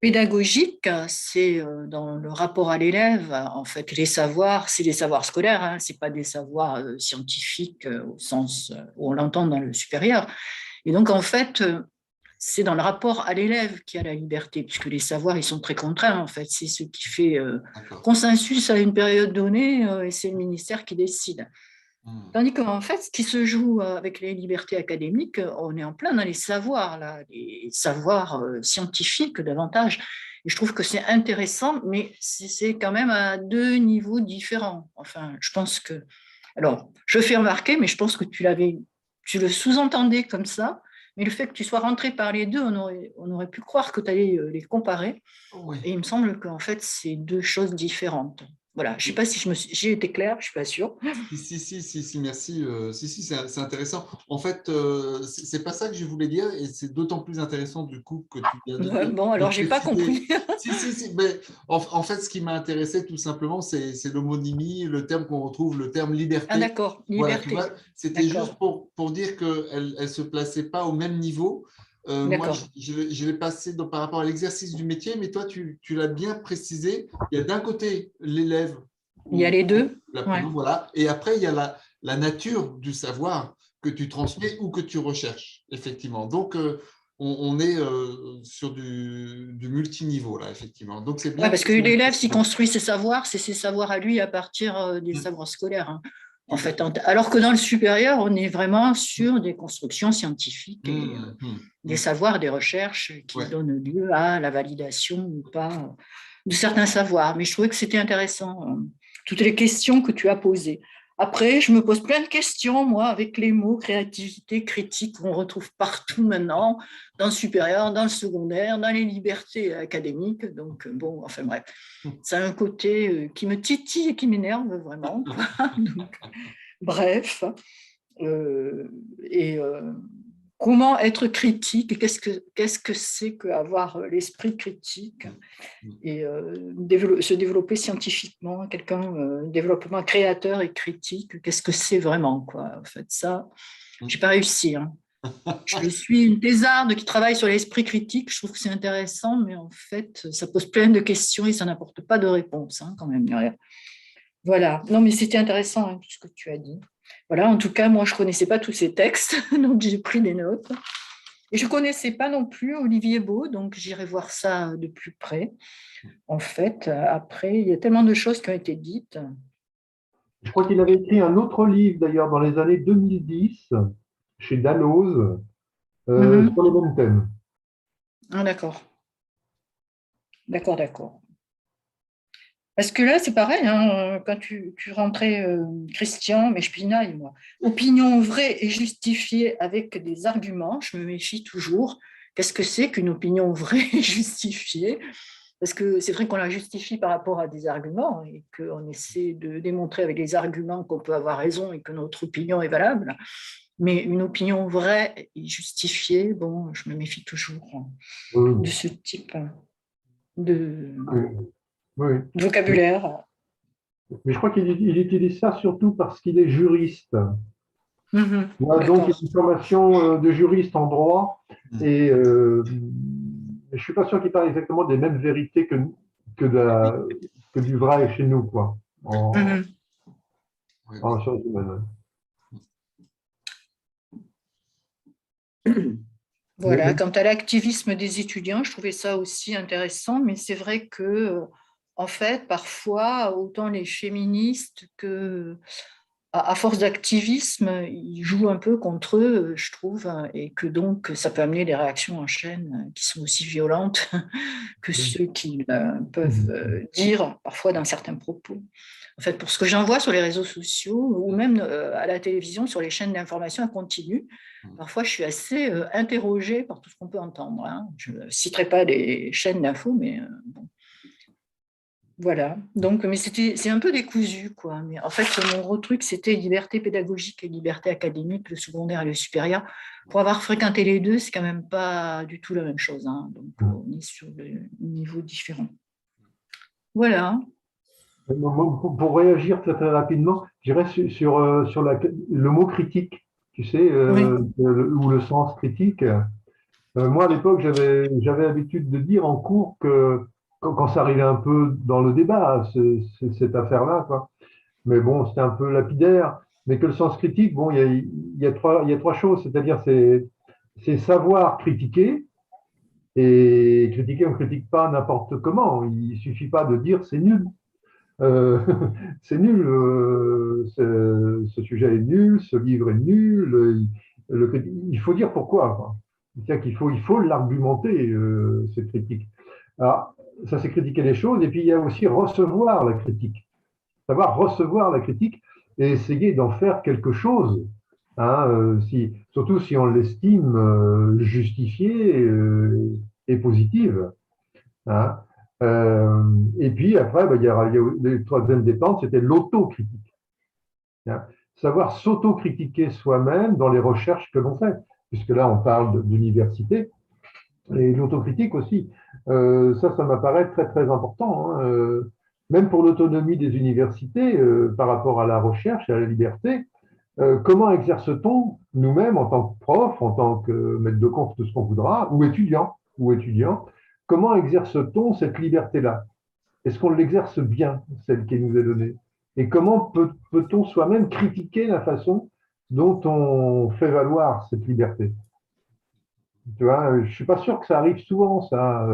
pédagogique, c'est dans le rapport à l'élève, en fait, les savoirs, c'est des savoirs scolaires, hein, ce n'est pas des savoirs scientifiques au sens où on l'entend dans le supérieur. Et donc, en fait, c'est dans le rapport à l'élève qu'il y a la liberté, puisque les savoirs, ils sont très contraints, en fait. C'est ce qui fait consensus à une période donnée, et c'est le ministère qui décide. Tandis qu'en fait, ce qui se joue avec les libertés académiques, on est en plein dans les savoirs, là, les savoirs scientifiques davantage. Et je trouve que c'est intéressant, mais c'est quand même à deux niveaux différents. Enfin, je pense que… Alors, je fais remarquer, mais je pense que tu le sous-entendais comme ça, mais le fait que tu sois rentré par les deux, on aurait pu croire que tu allais les comparer. Oui. Et il me semble qu'en fait, c'est deux choses différentes. Voilà, je ne sais pas si j'ai été claire, je ne suis pas sûre. Si, merci. C'est intéressant. En fait, c'est pas ça que je voulais dire et c'est d'autant plus intéressant du coup que tu viens de… Bon, alors, je n'ai pas compris. Mais en fait, ce qui m'a intéressé tout simplement, c'est l'homonymie, le terme qu'on retrouve, le terme liberté. Ah d'accord, liberté. Voilà, c'était juste pour dire qu'elle ne se plaçait pas au même niveau. Moi, je l'ai passé par rapport à l'exercice du métier, mais toi, tu l'as bien précisé. Il y a d'un côté l'élève. Il y a les deux. Voilà. Et après, il y a la nature du savoir que tu transmets ou que tu recherches, effectivement. Donc, on est sur du multiniveau, là, effectivement. Donc, c'est bien. Ouais, parce que l'élève, s'il construit ses savoirs, c'est ses savoirs à lui à partir des savoirs scolaires. Hein. En fait, alors que dans le supérieur, on est vraiment sur des constructions scientifiques et des savoirs, des recherches qui donnent lieu à la validation ou pas de certains savoirs. Mais je trouvais que c'était intéressant, toutes les questions que tu as posées. Après, je me pose plein de questions, moi, avec les mots créativité, critique, qu'on retrouve partout maintenant, dans le supérieur, dans le secondaire, dans les libertés académiques. Donc, bon, enfin bref, ça a un côté qui me titille et qui m'énerve vraiment. Donc, bref. Comment être critique? Qu'est-ce que c'est qu'avoir l'esprit critique et se développer scientifiquement, développement créateur et critique, qu'est-ce que c'est vraiment, quoi? En fait, ça, j'ai pas réussi. Hein. Je suis une thésarde qui travaille sur l'esprit critique. Je trouve que c'est intéressant, mais en fait, ça pose plein de questions et ça n'apporte pas de réponse, hein, quand même. Voilà. Non, mais c'était intéressant, hein, tout ce que tu as dit. Voilà, en tout cas, moi, je ne connaissais pas tous ces textes, donc j'ai pris des notes. Et je ne connaissais pas non plus Olivier Beau, donc j'irai voir ça de plus près. En fait, après, il y a tellement de choses qui ont été dites. Je crois qu'il avait écrit un autre livre, d'ailleurs, dans les années 2010, chez Dalloz, sur les mêmes thèmes. Ah, d'accord. D'accord. Parce que là, c'est pareil, hein, quand tu rentrais, Christian, mais je pinaille, moi. Opinion vraie et justifiée avec des arguments, je me méfie toujours. Qu'est-ce que c'est qu'une opinion vraie et justifiée? Parce que c'est vrai qu'on la justifie par rapport à des arguments et qu'on essaie de démontrer avec les arguments qu'on peut avoir raison et que notre opinion est valable. Mais une opinion vraie et justifiée, bon, je me méfie toujours de ce type de vocabulaire. Mais je crois qu'il utilise ça surtout parce qu'il est juriste. Donc, il y a une formation de juriste en droit et je ne suis pas sûr qu'il parle exactement des mêmes vérités que du vrai chez nous, quoi, en sciences humaines. Voilà, quant à l'activisme des étudiants, je trouvais ça aussi intéressant, mais c'est vrai que, en fait, parfois, autant les féministes que, à force d'activisme, ils jouent un peu contre eux, je trouve, et que donc ça peut amener des réactions en chaîne qui sont aussi violentes que ceux qu'ils peuvent dire parfois dans certains propos. En fait, pour ce que j'en vois sur les réseaux sociaux ou même à la télévision, sur les chaînes d'information à continu, parfois je suis assez interrogée par tout ce qu'on peut entendre. Hein. Je ne citerai pas les chaînes d'infos, mais bon. Voilà, donc, mais c'est un peu décousu, quoi. Mais en fait, mon gros truc, c'était liberté pédagogique et liberté académique, le secondaire et le supérieur. Pour avoir fréquenté les deux, c'est quand même pas du tout la même chose. Hein. Donc, on est sur des niveaux différents. Voilà. Pour réagir très, très rapidement, je dirais sur le mot critique, tu sais, ou le sens critique. Moi, à l'époque, j'avais l'habitude de dire en cours que quand ça arrivait un peu dans le débat, cette affaire-là, quoi. Mais bon, c'était un peu lapidaire. Mais que le sens critique, bon, il y a trois choses, c'est-à-dire c'est savoir critiquer. Et critiquer, on ne critique pas n'importe comment. Il ne suffit pas de dire c'est nul. C'est nul, ce sujet est nul, ce livre est nul. Il faut dire pourquoi, quoi. C'est-à-dire il faut l'argumenter, cette critique. Alors, ça, c'est critiquer les choses. Et puis, il y a aussi recevoir la critique. Savoir recevoir la critique et essayer d'en faire quelque chose. Hein, surtout si on l'estime justifiée et positive. Hein. Et puis après, il y a les troisième dépense, c'était l'autocritique. Hein. Savoir s'autocritiquer soi-même dans les recherches que l'on fait, puisque là on parle d'université, et l'autocritique aussi. Ça m'apparaît très très important. Hein. Même pour l'autonomie des universités par rapport à la recherche et à la liberté, comment exerce-t-on nous-mêmes en tant que prof, en tant que maître de conf, tout ce qu'on voudra, ou étudiant, comment exerce-t-on cette liberté-là? Est-ce qu'on l'exerce bien, celle qui nous est donnée? Et comment peut-on soi-même critiquer la façon dont on fait valoir cette liberté? Tu vois, je suis pas sûr que ça arrive souvent, ça,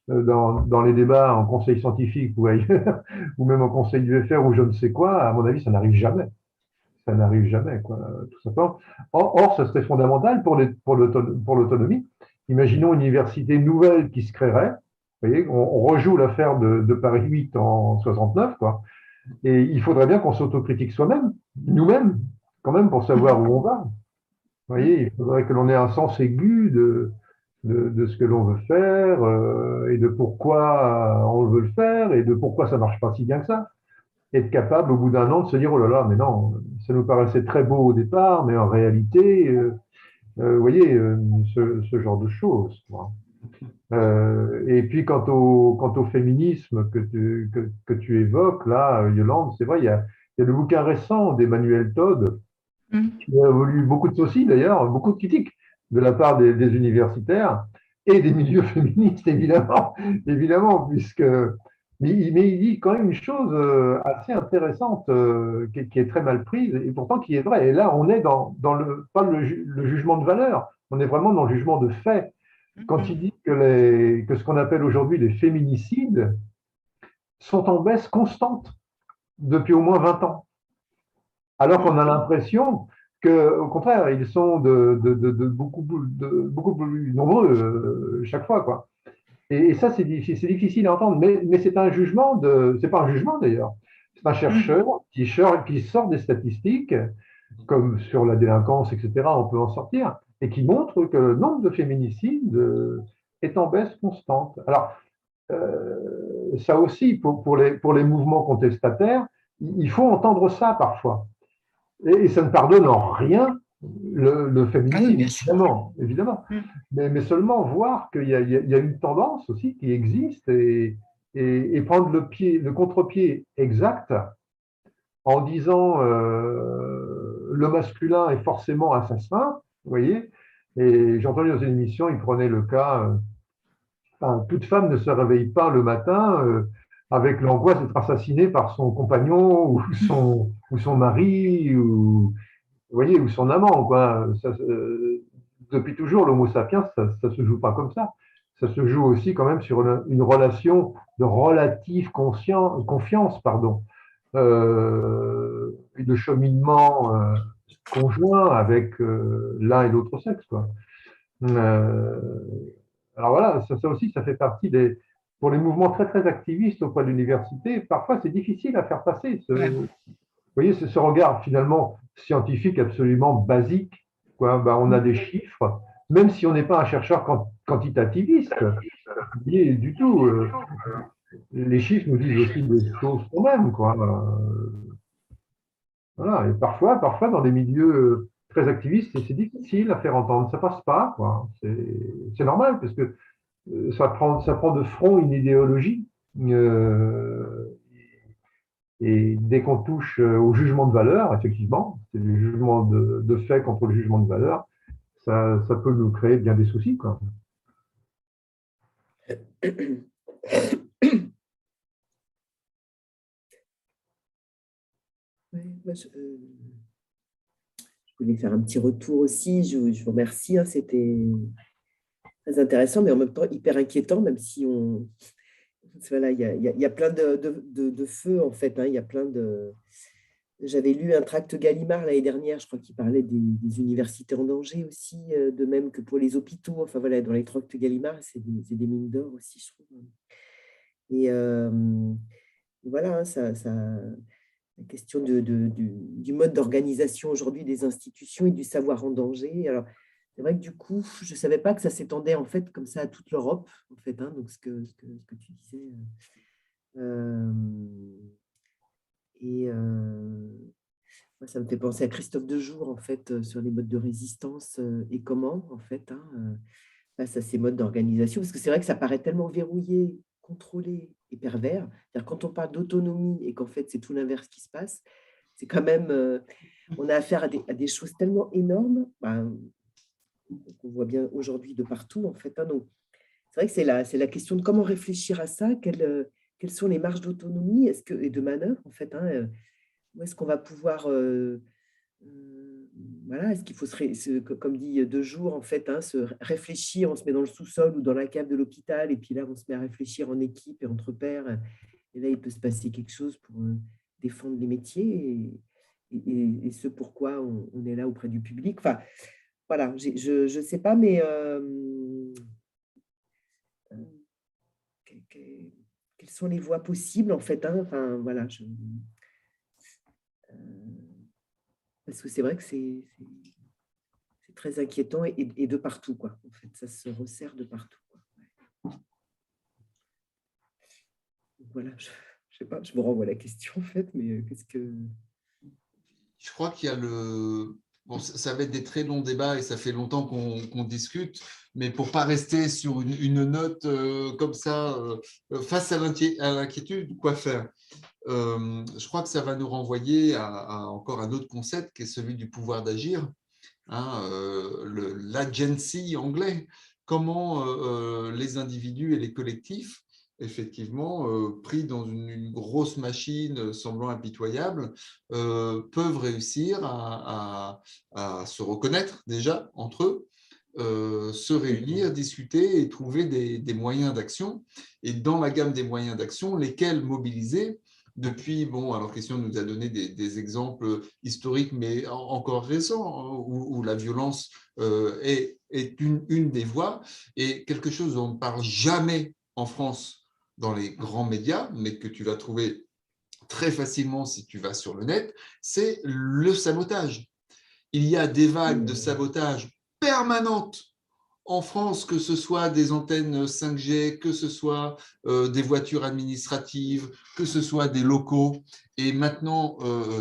dans les débats en conseil scientifique ou ailleurs, ou même en conseil du FR ou je ne sais quoi. À mon avis, ça n'arrive jamais. Ça n'arrive jamais, quoi, tout simplement. Or, ça serait fondamental pour l'autonomie. Imaginons une université nouvelle qui se créerait. Vous voyez, on rejoue l'affaire de Paris 8 en 69, quoi. Et il faudrait bien qu'on s'autocritique soi-même, nous-mêmes, quand même, pour savoir où on va. Vous voyez, il faudrait que l'on ait un sens aigu de ce que l'on veut faire et de pourquoi on veut le faire et de pourquoi ça marche pas si bien que ça. Être capable, au bout d'un an, de se dire, oh là là, mais non, ça nous paraissait très beau au départ, mais en réalité, vous voyez, ce genre de choses, quoi. Et puis, quant au féminisme que tu évoques, là, Yolande, c'est vrai, il y a le bouquin récent d'Emmanuel Todd, qui a eu beaucoup de soucis d'ailleurs, beaucoup de critiques de la part des universitaires et des milieux féministes, évidemment, évidemment, puisque. Mais il dit quand même une chose assez intéressante qui est très mal prise et pourtant qui est vraie. Et là, on est dans pas le jugement de valeur, on est vraiment dans le jugement de fait. Quand il dit que ce qu'on appelle aujourd'hui les féminicides sont en baisse constante depuis au moins 20 ans. Alors qu'on a l'impression qu'au contraire, ils sont de beaucoup plus nombreux chaque fois, quoi. Et ça, c'est difficile à entendre, mais c'est un jugement c'est pas un jugement d'ailleurs. C'est un chercheur qui sort des statistiques, comme sur la délinquance, etc., on peut en sortir, et qui montre que le nombre de féminicides est en baisse constante. Alors, ça aussi, pour les mouvements contestataires, il faut entendre ça parfois. Et ça ne pardonne en rien le Ah oui, féminicide, bien sûr. évidemment, évidemment. Mais seulement voir qu'il y a une tendance aussi qui existe et prendre le contre-pied exact en disant le masculin est forcément assassin, vous voyez. Et j'ai entendu dans une émission, il prenait le cas, enfin, toute femme ne se réveille pas le matin avec l'angoisse d'être assassinée par son compagnon ou son mari ou vous voyez, ou son amant, quoi. Depuis toujours, l'homo sapiens, ça se joue pas comme ça. Ça se joue aussi quand même sur une relation de relative confiance, pardon, et de cheminement conjoint avec l'un et l'autre sexe, quoi. Euh, alors voilà, ça aussi, ça fait partie pour les mouvements très très activistes auprès de l'université. Parfois, c'est difficile à faire passer Ouais. vous voyez, c'est ce regard finalement scientifique absolument basique, quoi. Ben, on a des chiffres, même si on n'est pas un chercheur quantitativiste, du tout. Les chiffres nous disent aussi des choses quand même, quoi. Voilà. Et parfois, dans des milieux très activistes, c'est difficile à faire entendre. Ça passe pas, quoi. C'est normal parce que ça prend de front une idéologie. Euh, Et dès qu'on touche au jugement de valeur, effectivement, c'est le jugement de fait contre le jugement de valeur, ça peut nous créer bien des soucis, quoi. Ouais, moi, je voulais faire un petit retour aussi. Je vous remercie, hein, c'était très intéressant, mais en même temps hyper inquiétant, même si voilà, il y a plein de feux, en fait, hein, il y a plein de. J'avais lu un tract Gallimard l'année dernière, je crois qu'il parlait des universités en danger aussi, de même que pour les hôpitaux. Enfin voilà, dans les tracts Gallimard, c'est des mines d'or aussi, je trouve. Et voilà, hein, la question du mode d'organisation aujourd'hui des institutions et du savoir en danger. Alors, c'est vrai que du coup, je ne savais pas que ça s'étendait en fait comme ça à toute l'Europe, en fait, hein, donc ce que tu disais. Et moi, ça me fait penser à Christophe Dejour, en fait, sur les modes de résistance et comment, en fait, hein, face à ces modes d'organisation. Parce que c'est vrai que ça paraît tellement verrouillé, contrôlé et pervers. C'est-à-dire, quand on parle d'autonomie et qu'en fait, c'est tout l'inverse qui se passe, c'est quand même, on a affaire à des choses tellement énormes, ben, qu'on voit bien aujourd'hui de partout, en fait, hein. Donc, c'est vrai que c'est la question de comment réfléchir à ça, quelles sont les marges d'autonomie et de manœuvre, en fait, hein, où est-ce qu'on va pouvoir voilà, est-ce qu'il faut comme dit De Jour, en fait, hein, se réfléchir, on se met dans le sous-sol ou dans la cave de l'hôpital, et puis là, on se met à réfléchir en équipe et entre pairs, et là, il peut se passer quelque chose pour défendre les métiers et ce pourquoi on est là auprès du public. Enfin, voilà, je ne sais pas, mais quelles sont les voies possibles, en fait, hein, enfin, voilà, parce que c'est vrai que c'est très inquiétant et de partout, quoi. En fait, ça se resserre de partout, quoi. Ouais. Voilà, je sais pas, je vous renvoie la question, en fait, mais qu'est-ce que… Je crois qu'il y a le… Bon, ça va être des très longs débats et ça fait longtemps qu'on discute, mais pour ne pas rester sur une note comme ça, face à l'inquiétude, quoi faire? Je crois que ça va nous renvoyer à encore un autre concept qui est celui du pouvoir d'agir, hein, l'agency anglais. Comment les individus et les collectifs, effectivement, pris dans une grosse machine semblant impitoyable, peuvent réussir à se reconnaître déjà entre eux, se réunir, discuter et trouver des moyens d'action. Et dans la gamme des moyens d'action, lesquels mobiliser depuis, bon, alors Christian nous a donné des exemples historiques, mais encore récents, hein, où la violence est une des voies, et quelque chose dont on ne parle jamais en France dans les grands médias, mais que tu vas trouver très facilement si tu vas sur le net, c'est le sabotage. Il y a des vagues de sabotage permanentes en France, que ce soit des antennes 5G, que ce soit des voitures administratives, que ce soit des locaux, et maintenant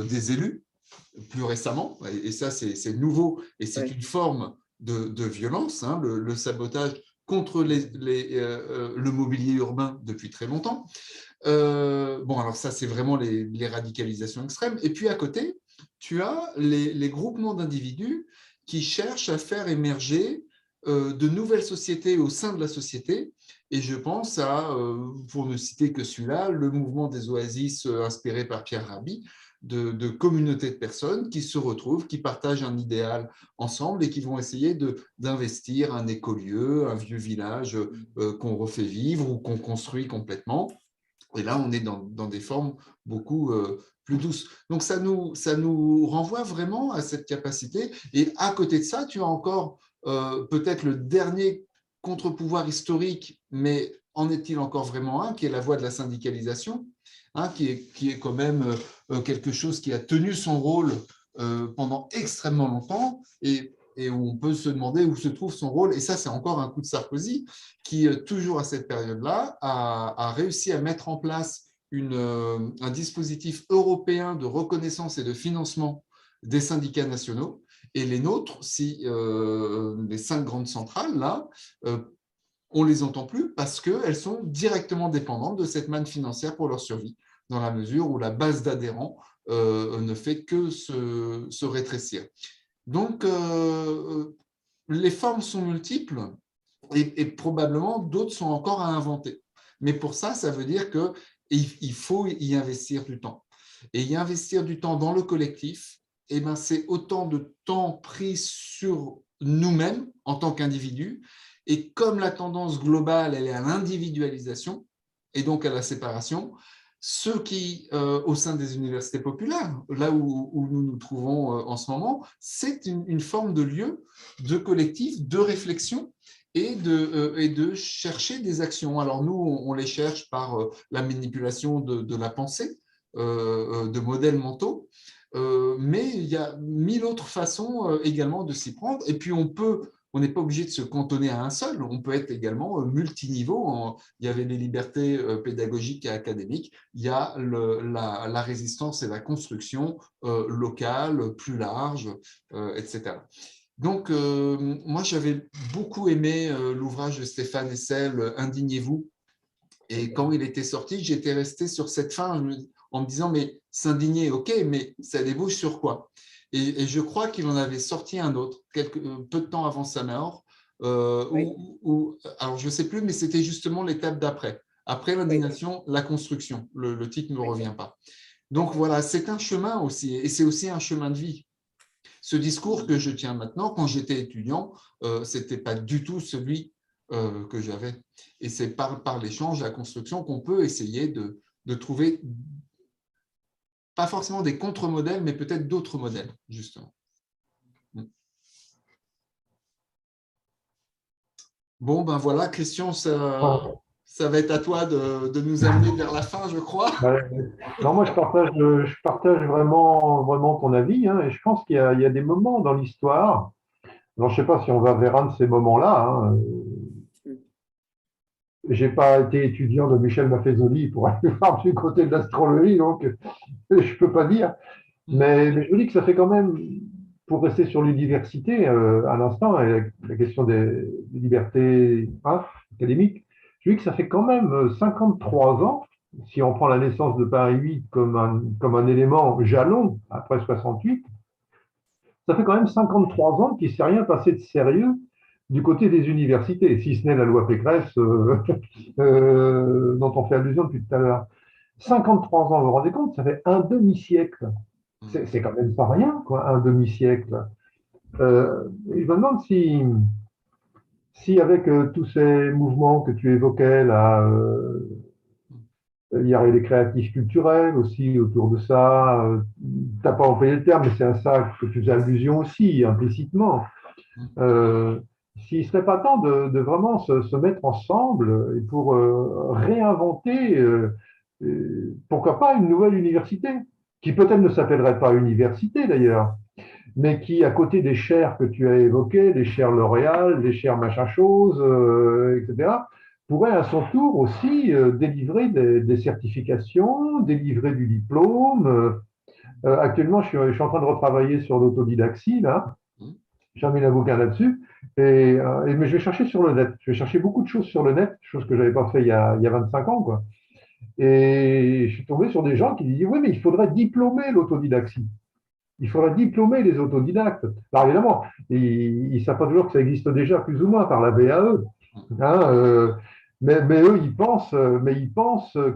des élus, plus récemment, et ça c'est nouveau, et c'est une forme de violence, hein, le sabotage contre le mobilier urbain depuis très longtemps. Bon, alors ça, c'est vraiment les radicalisations extrêmes. Et puis à côté, tu as les groupements d'individus qui cherchent à faire émerger de nouvelles sociétés au sein de la société. Et je pense à, pour ne citer que celui-là, le mouvement des oasis inspiré par Pierre Rabhi, de communautés de personnes qui se retrouvent, qui partagent un idéal ensemble et qui vont essayer d'investir un écolieu, un vieux village qu'on refait vivre ou qu'on construit complètement. Et là, on est dans des formes beaucoup plus douces. Donc, ça nous renvoie vraiment à cette capacité. Et à côté de ça, tu as encore peut-être le dernier contre-pouvoir historique, mais en est-il encore vraiment un, qui est la voie de la syndicalisation, hein, qui est quand même quelque chose qui a tenu son rôle pendant extrêmement longtemps et où on peut se demander où se trouve son rôle. Et ça, c'est encore un coup de Sarkozy qui, toujours à cette période-là, a réussi à mettre en place un dispositif européen de reconnaissance et de financement des syndicats nationaux. Et les nôtres, les 5 grandes centrales, là, on ne les entend plus parce qu'elles sont directement dépendantes de cette manne financière pour leur survie, dans la mesure où la base d'adhérents ne fait que se rétrécir. Donc, les formes sont multiples et probablement d'autres sont encore à inventer. Mais pour ça, ça veut dire qu'il faut y investir du temps. Et y investir du temps dans le collectif, eh ben, c'est autant de temps pris sur nous-mêmes en tant qu'individus. Et comme la tendance globale, elle est à l'individualisation et donc à la séparation, ceux qui, au sein des universités populaires, là où nous nous trouvons en ce moment, c'est une forme de lieu, de collectif, de réflexion et de chercher des actions. Alors nous, on les cherche par la manipulation de la pensée, de modèles mentaux, mais il y a 1000 autres façons également de s'y prendre. Et puis on n'est pas obligé de se cantonner à un seul, on peut être également multiniveau. Il y avait les libertés pédagogiques et académiques, il y a la résistance et la construction locale, plus large, etc. Donc, moi, j'avais beaucoup aimé l'ouvrage de Stéphane Hessel, Indignez-vous. Et quand il était sorti, j'étais resté sur cette fin en me disant, mais s'indigner, ok, mais ça débouche sur quoi? Et je crois qu'il en avait sorti un autre, peu de temps avant sa mort, alors je ne sais plus, mais c'était justement l'étape d'après. Après l'indignation, la construction. Le titre ne me revient pas. Donc voilà, c'est un chemin aussi, et c'est aussi un chemin de vie. Ce discours que je tiens maintenant, quand j'étais étudiant, ce n'était pas du tout celui que j'avais. Et c'est par l'échange, la construction qu'on peut essayer de trouver, pas forcément des contre-modèles, mais peut-être d'autres modèles, justement. Bon, ben voilà, Christian, ça va être à toi de nous amener vers la fin, je crois. Non, moi, je partage vraiment, vraiment ton avis, hein, et je pense qu'il y a des moments dans l'histoire. Alors, je ne sais pas si on va vers un de ces moments-là. Hein. Je n'ai pas été étudiant de Michel Maffezoli pour aller voir du côté de l'astrologie, donc je ne peux pas dire. Mais je vous dis que ça fait quand même, pour rester sur l'université à l'instant, et la question des libertés académiques, je dis que ça fait quand même 53 ans, si on prend la naissance de Paris 8 comme un élément jalon après 68, ça fait quand même 53 ans qu'il ne s'est rien passé de sérieux du côté des universités, si ce n'est la loi Pécresse dont on fait allusion depuis tout à l'heure. 53 ans, vous vous rendez compte, ça fait un demi-siècle. C'est quand même pas rien, quoi, un demi-siècle. Je me demande si avec tous ces mouvements que tu évoquais, là, il y aurait des créatifs culturels aussi autour de ça. Tu n'as pas employé le terme, mais c'est à ça que tu fais allusion aussi, implicitement. S'il ne serait pas temps de vraiment se mettre ensemble et pour réinventer, pourquoi pas, une nouvelle université, qui peut-être ne s'appellerait pas université d'ailleurs, mais qui, à côté des chaires que tu as évoquées, des chaires L'Oréal, des chaires machin chose, etc., pourrait à son tour aussi délivrer des certifications, délivrer du diplôme. Actuellement, je suis en train de retravailler sur l'autodidaxie, là. J'ai mis un bouquin là-dessus. Mais je vais chercher sur le net. Je vais chercher beaucoup de choses sur le net, chose que je n'avais pas fait il y a 25 ans, quoi. Et je suis tombé sur des gens qui disaient, oui, mais il faudrait diplômer l'autodidaxie. Il faudrait diplômer les autodidactes. Alors évidemment, ils ne savent pas toujours que ça existe déjà plus ou moins par la VAE. Hein, mais eux, ils pensent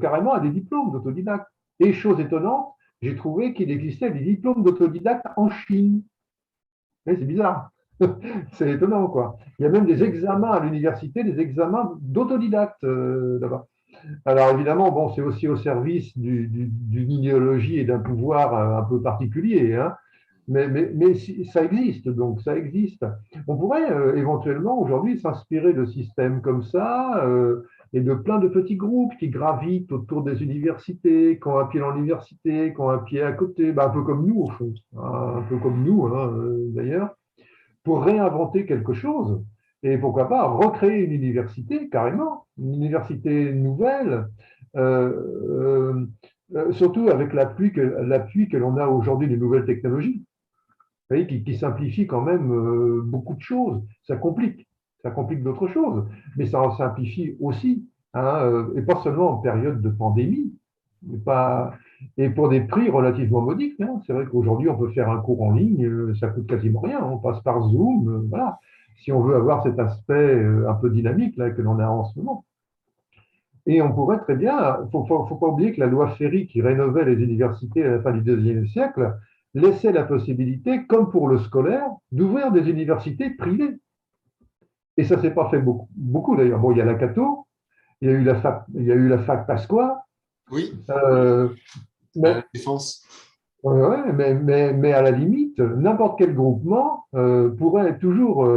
carrément à des diplômes d'autodidactes. Et chose étonnante, j'ai trouvé qu'il existait des diplômes d'autodidactes en Chine. C'est bizarre. C'est étonnant, quoi. Il y a même des examens à l'université, des examens d'autodidactes là-bas. Alors évidemment, bon, c'est aussi au service d'une idéologie et d'un pouvoir un peu particulier, hein. Mais ça existe, donc ça existe. On pourrait éventuellement aujourd'hui s'inspirer de systèmes comme ça et de plein de petits groupes qui gravitent autour des universités, qui ont un pied dans l'université, qui ont un pied à côté, un peu comme nous au fond, hein, un peu comme nous hein, d'ailleurs, pour réinventer quelque chose et pourquoi pas recréer une université carrément, une université nouvelle, surtout avec l'appui que l'on a aujourd'hui des nouvelles technologies. Vous voyez, qui simplifie quand même beaucoup de choses. Ça complique d'autres choses, mais ça en simplifie aussi, hein, et pas seulement en période de pandémie, et pour des prix relativement modiques. Hein. C'est vrai qu'aujourd'hui, on peut faire un cours en ligne, ça coûte quasiment rien, on passe par Zoom, voilà, si on veut avoir cet aspect un peu dynamique là, que l'on a en ce moment. Et on pourrait très bien, il ne faut pas oublier que la loi Ferry qui rénovait les universités à la fin du IIe siècle laissait la possibilité, comme pour le scolaire, d'ouvrir des universités privées. Et ça ne s'est pas fait beaucoup d'ailleurs. Bon, il y a la Cato, il y a eu la fac Pasqua. Oui. Mais, la défense. Ouais, mais à la limite, n'importe quel groupement pourrait toujours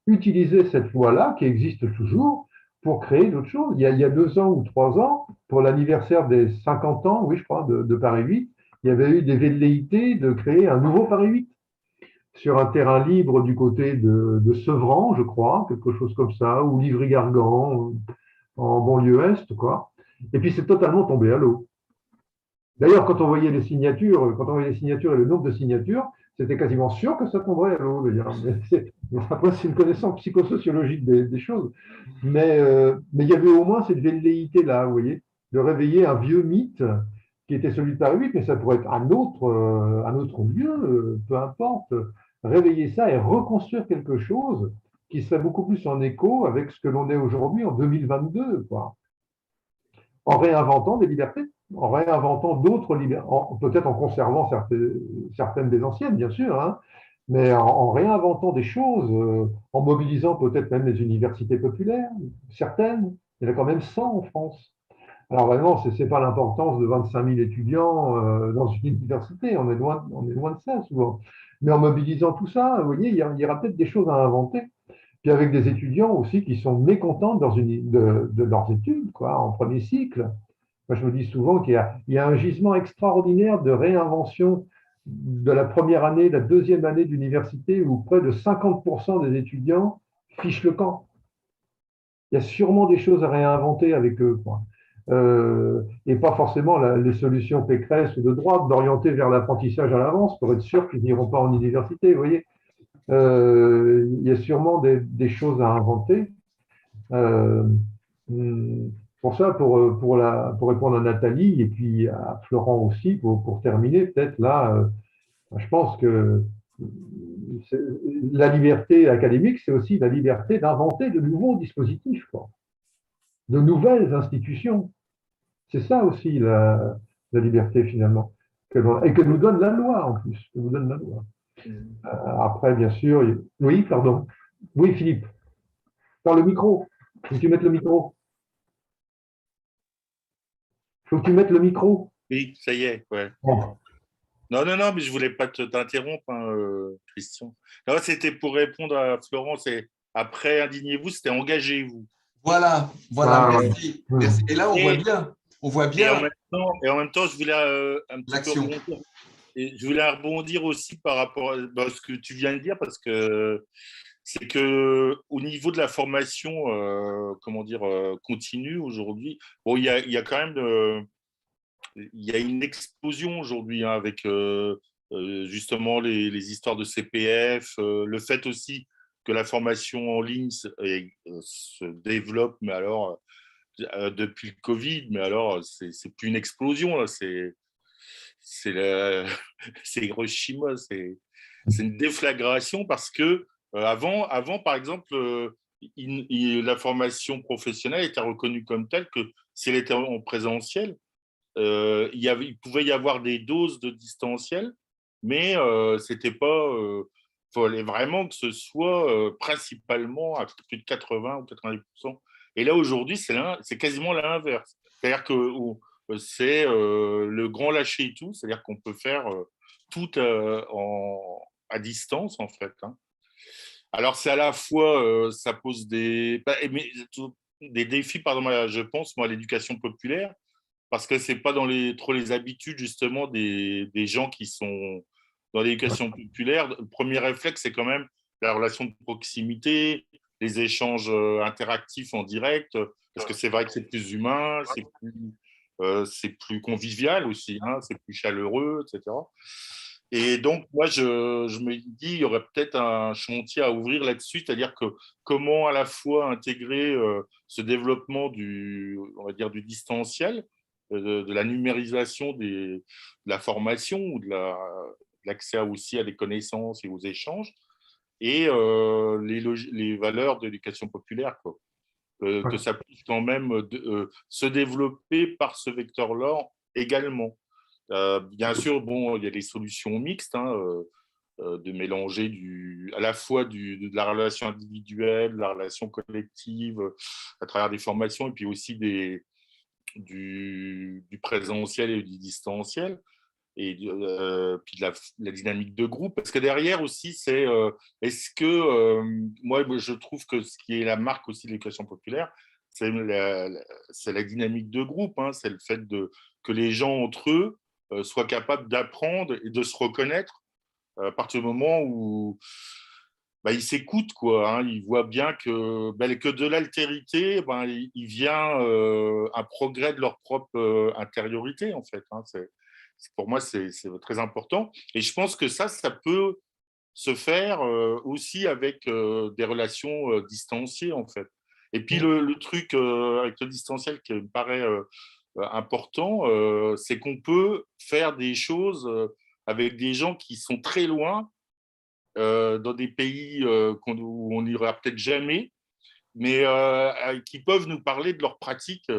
utiliser cette loi-là, qui existe toujours, pour créer d'autres choses. Il y a 2 ans ou 3 ans, pour l'anniversaire des 50 ans, oui, je crois, de Paris 8, il y avait eu des velléités de créer un nouveau Paris 8 sur un terrain libre du côté de Sevran, je crois, quelque chose comme ça, ou Livry-Gargan, en banlieue est, quoi. Et puis c'est totalement tombé à l'eau. D'ailleurs, quand on voyait les signatures et le nombre de signatures, c'était quasiment sûr que ça tomberait à l'eau, d'ailleurs. Après, c'est une connaissance psychosociologique des choses. Mais il y avait au moins cette velléité-là, vous voyez, de réveiller un vieux mythe qui était celui de Paris 8, mais ça pourrait être un autre lieu, peu importe. Réveiller ça et reconstruire quelque chose qui serait beaucoup plus en écho avec ce que l'on est aujourd'hui en 2022, quoi. En réinventant des libertés, en réinventant d'autres libertés, peut-être en conservant certaines des anciennes, bien sûr, hein, mais en réinventant des choses, en mobilisant peut-être même les universités populaires, certaines. Il y en a quand même 100 en France. Alors vraiment, ce n'est pas l'importance de 25 000 étudiants dans une université, on est loin de ça souvent. Mais en mobilisant tout ça, vous voyez, il y aura peut-être des choses à inventer. Puis avec des étudiants aussi qui sont mécontents de leurs études, quoi, en premier cycle. Moi, je me dis souvent il y a un gisement extraordinaire de réinvention de la première année, la deuxième année d'université, où près de 50% des étudiants fichent le camp. Il y a sûrement des choses à réinventer avec eux, quoi. Et pas forcément les solutions Pécresse ou de droite, d'orienter vers l'apprentissage à l'avance pour être sûr qu'ils n'iront pas en université. Vous voyez, il y a sûrement des choses à inventer. Euh, pour ça, pour répondre à Nathalie et puis à Florent aussi, pour terminer, peut-être là, je pense que la liberté académique, c'est aussi la liberté d'inventer de nouveaux dispositifs, quoi, de nouvelles institutions. C'est ça aussi la liberté finalement, et que nous donne la loi en plus, que nous donne la loi. Après, bien sûr, oui, pardon. Oui, Philippe, par le micro. Faut que tu mettes le micro. Faut que tu mettes le micro. Oui, ça y est, ouais. Bon. Non, non, non, mais je voulais pas t'interrompre, hein, Christian. Non, c'était pour répondre à Florence. Et après, indignez-vous, c'était engagez-vous. Voilà, Ah, merci, merci. Et là, on voit Et bien en même temps, je voulais un petit peu l'action. rebondir. Et je voulais rebondir aussi par rapport à ce que tu viens de dire, parce que c'est que au niveau de la formation, comment dire, continue aujourd'hui, bon, il y a quand même il y a une explosion aujourd'hui, hein, avec justement les histoires de CPF, le fait aussi que la formation en ligne se développe, mais alors depuis le Covid, mais alors c'est plus une explosion, là, c'est la- c'est Hiroshima, c'est une déflagration parce que avant, par exemple, la formation professionnelle était reconnue comme telle que si elle était en présentiel, il pouvait y avoir des doses de distanciel, mais c'était pas. Fallait vraiment que ce soit principalement à plus de 80 ou 90%. Et là, aujourd'hui, c'est quasiment l'inverse. C'est-à-dire que c'est le grand lâcher et tout, c'est-à-dire qu'on peut faire tout à distance, en fait, hein. Alors, c'est à la fois, ça pose des défis, pardon, je pense, moi, à l'éducation populaire, parce que c'est pas trop les habitudes justement des gens qui sont dans l'éducation populaire. Le premier réflexe, c'est quand même la relation de proximité, les échanges interactifs en direct, parce que c'est vrai que c'est plus humain, c'est plus convivial aussi, hein, c'est plus chaleureux, etc. Et donc, moi, je me dis, il y aurait peut-être un chantier à ouvrir là-dessus, c'est-à-dire que comment à la fois intégrer ce développement on va dire, du distanciel, de la numérisation de la formation ou de l'accès aussi à des connaissances et aux échanges, et les valeurs de l'éducation populaire, quoi. Que ça puisse quand même se développer par ce vecteur-là également. Bien sûr, bon, il y a des solutions mixtes, hein, de mélanger à la fois de la relation individuelle, de la relation collective, à travers des formations, et puis aussi du présentiel et du distanciel, et puis de la dynamique de groupe. Parce que derrière aussi, est-ce que, moi, je trouve que ce qui est la marque aussi de l'éducation populaire, c'est la dynamique de groupe, hein, c'est le fait que les gens entre eux soient capables d'apprendre et de se reconnaître à partir du moment où bah, ils s'écoutent, quoi, hein. Ils voient bien que de l'altérité, ben, il vient un progrès de leur propre intériorité, en fait, hein. Pour moi, c'est très important. Et je pense que ça peut se faire aussi avec des relations distanciées, en fait. Et puis le truc avec le distanciel qui me paraît important, c'est qu'on peut faire des choses avec des gens qui sont très loin, dans des pays où on n'ira peut-être jamais, mais qui peuvent nous parler de leurs pratiques,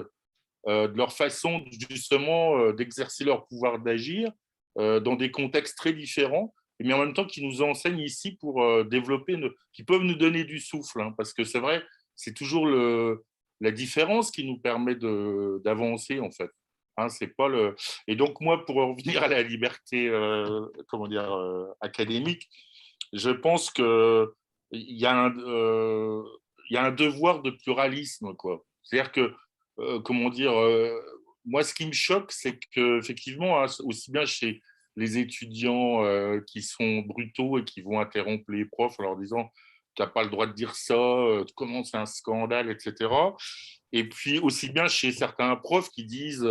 de leur façon justement d'exercer leur pouvoir d'agir dans des contextes très différents. mais en même temps qui nous enseignent ici pour développer, qui peuvent nous donner du souffle, hein, parce que c'est vrai, c'est toujours la différence qui nous permet d'avancer, en fait. Hein, c'est pas le... Et donc, moi, pour revenir à la liberté académique, je pense qu'il y a il y a un devoir de pluralisme, quoi. C'est-à-dire que, moi, ce qui me choque, c'est qu'effectivement, hein, aussi bien chez les étudiants qui sont brutaux et qui vont interrompre les profs en leur disant tu n'as pas le droit de dire ça, comment c'est un scandale, etc. Et puis aussi bien chez certains profs qui disent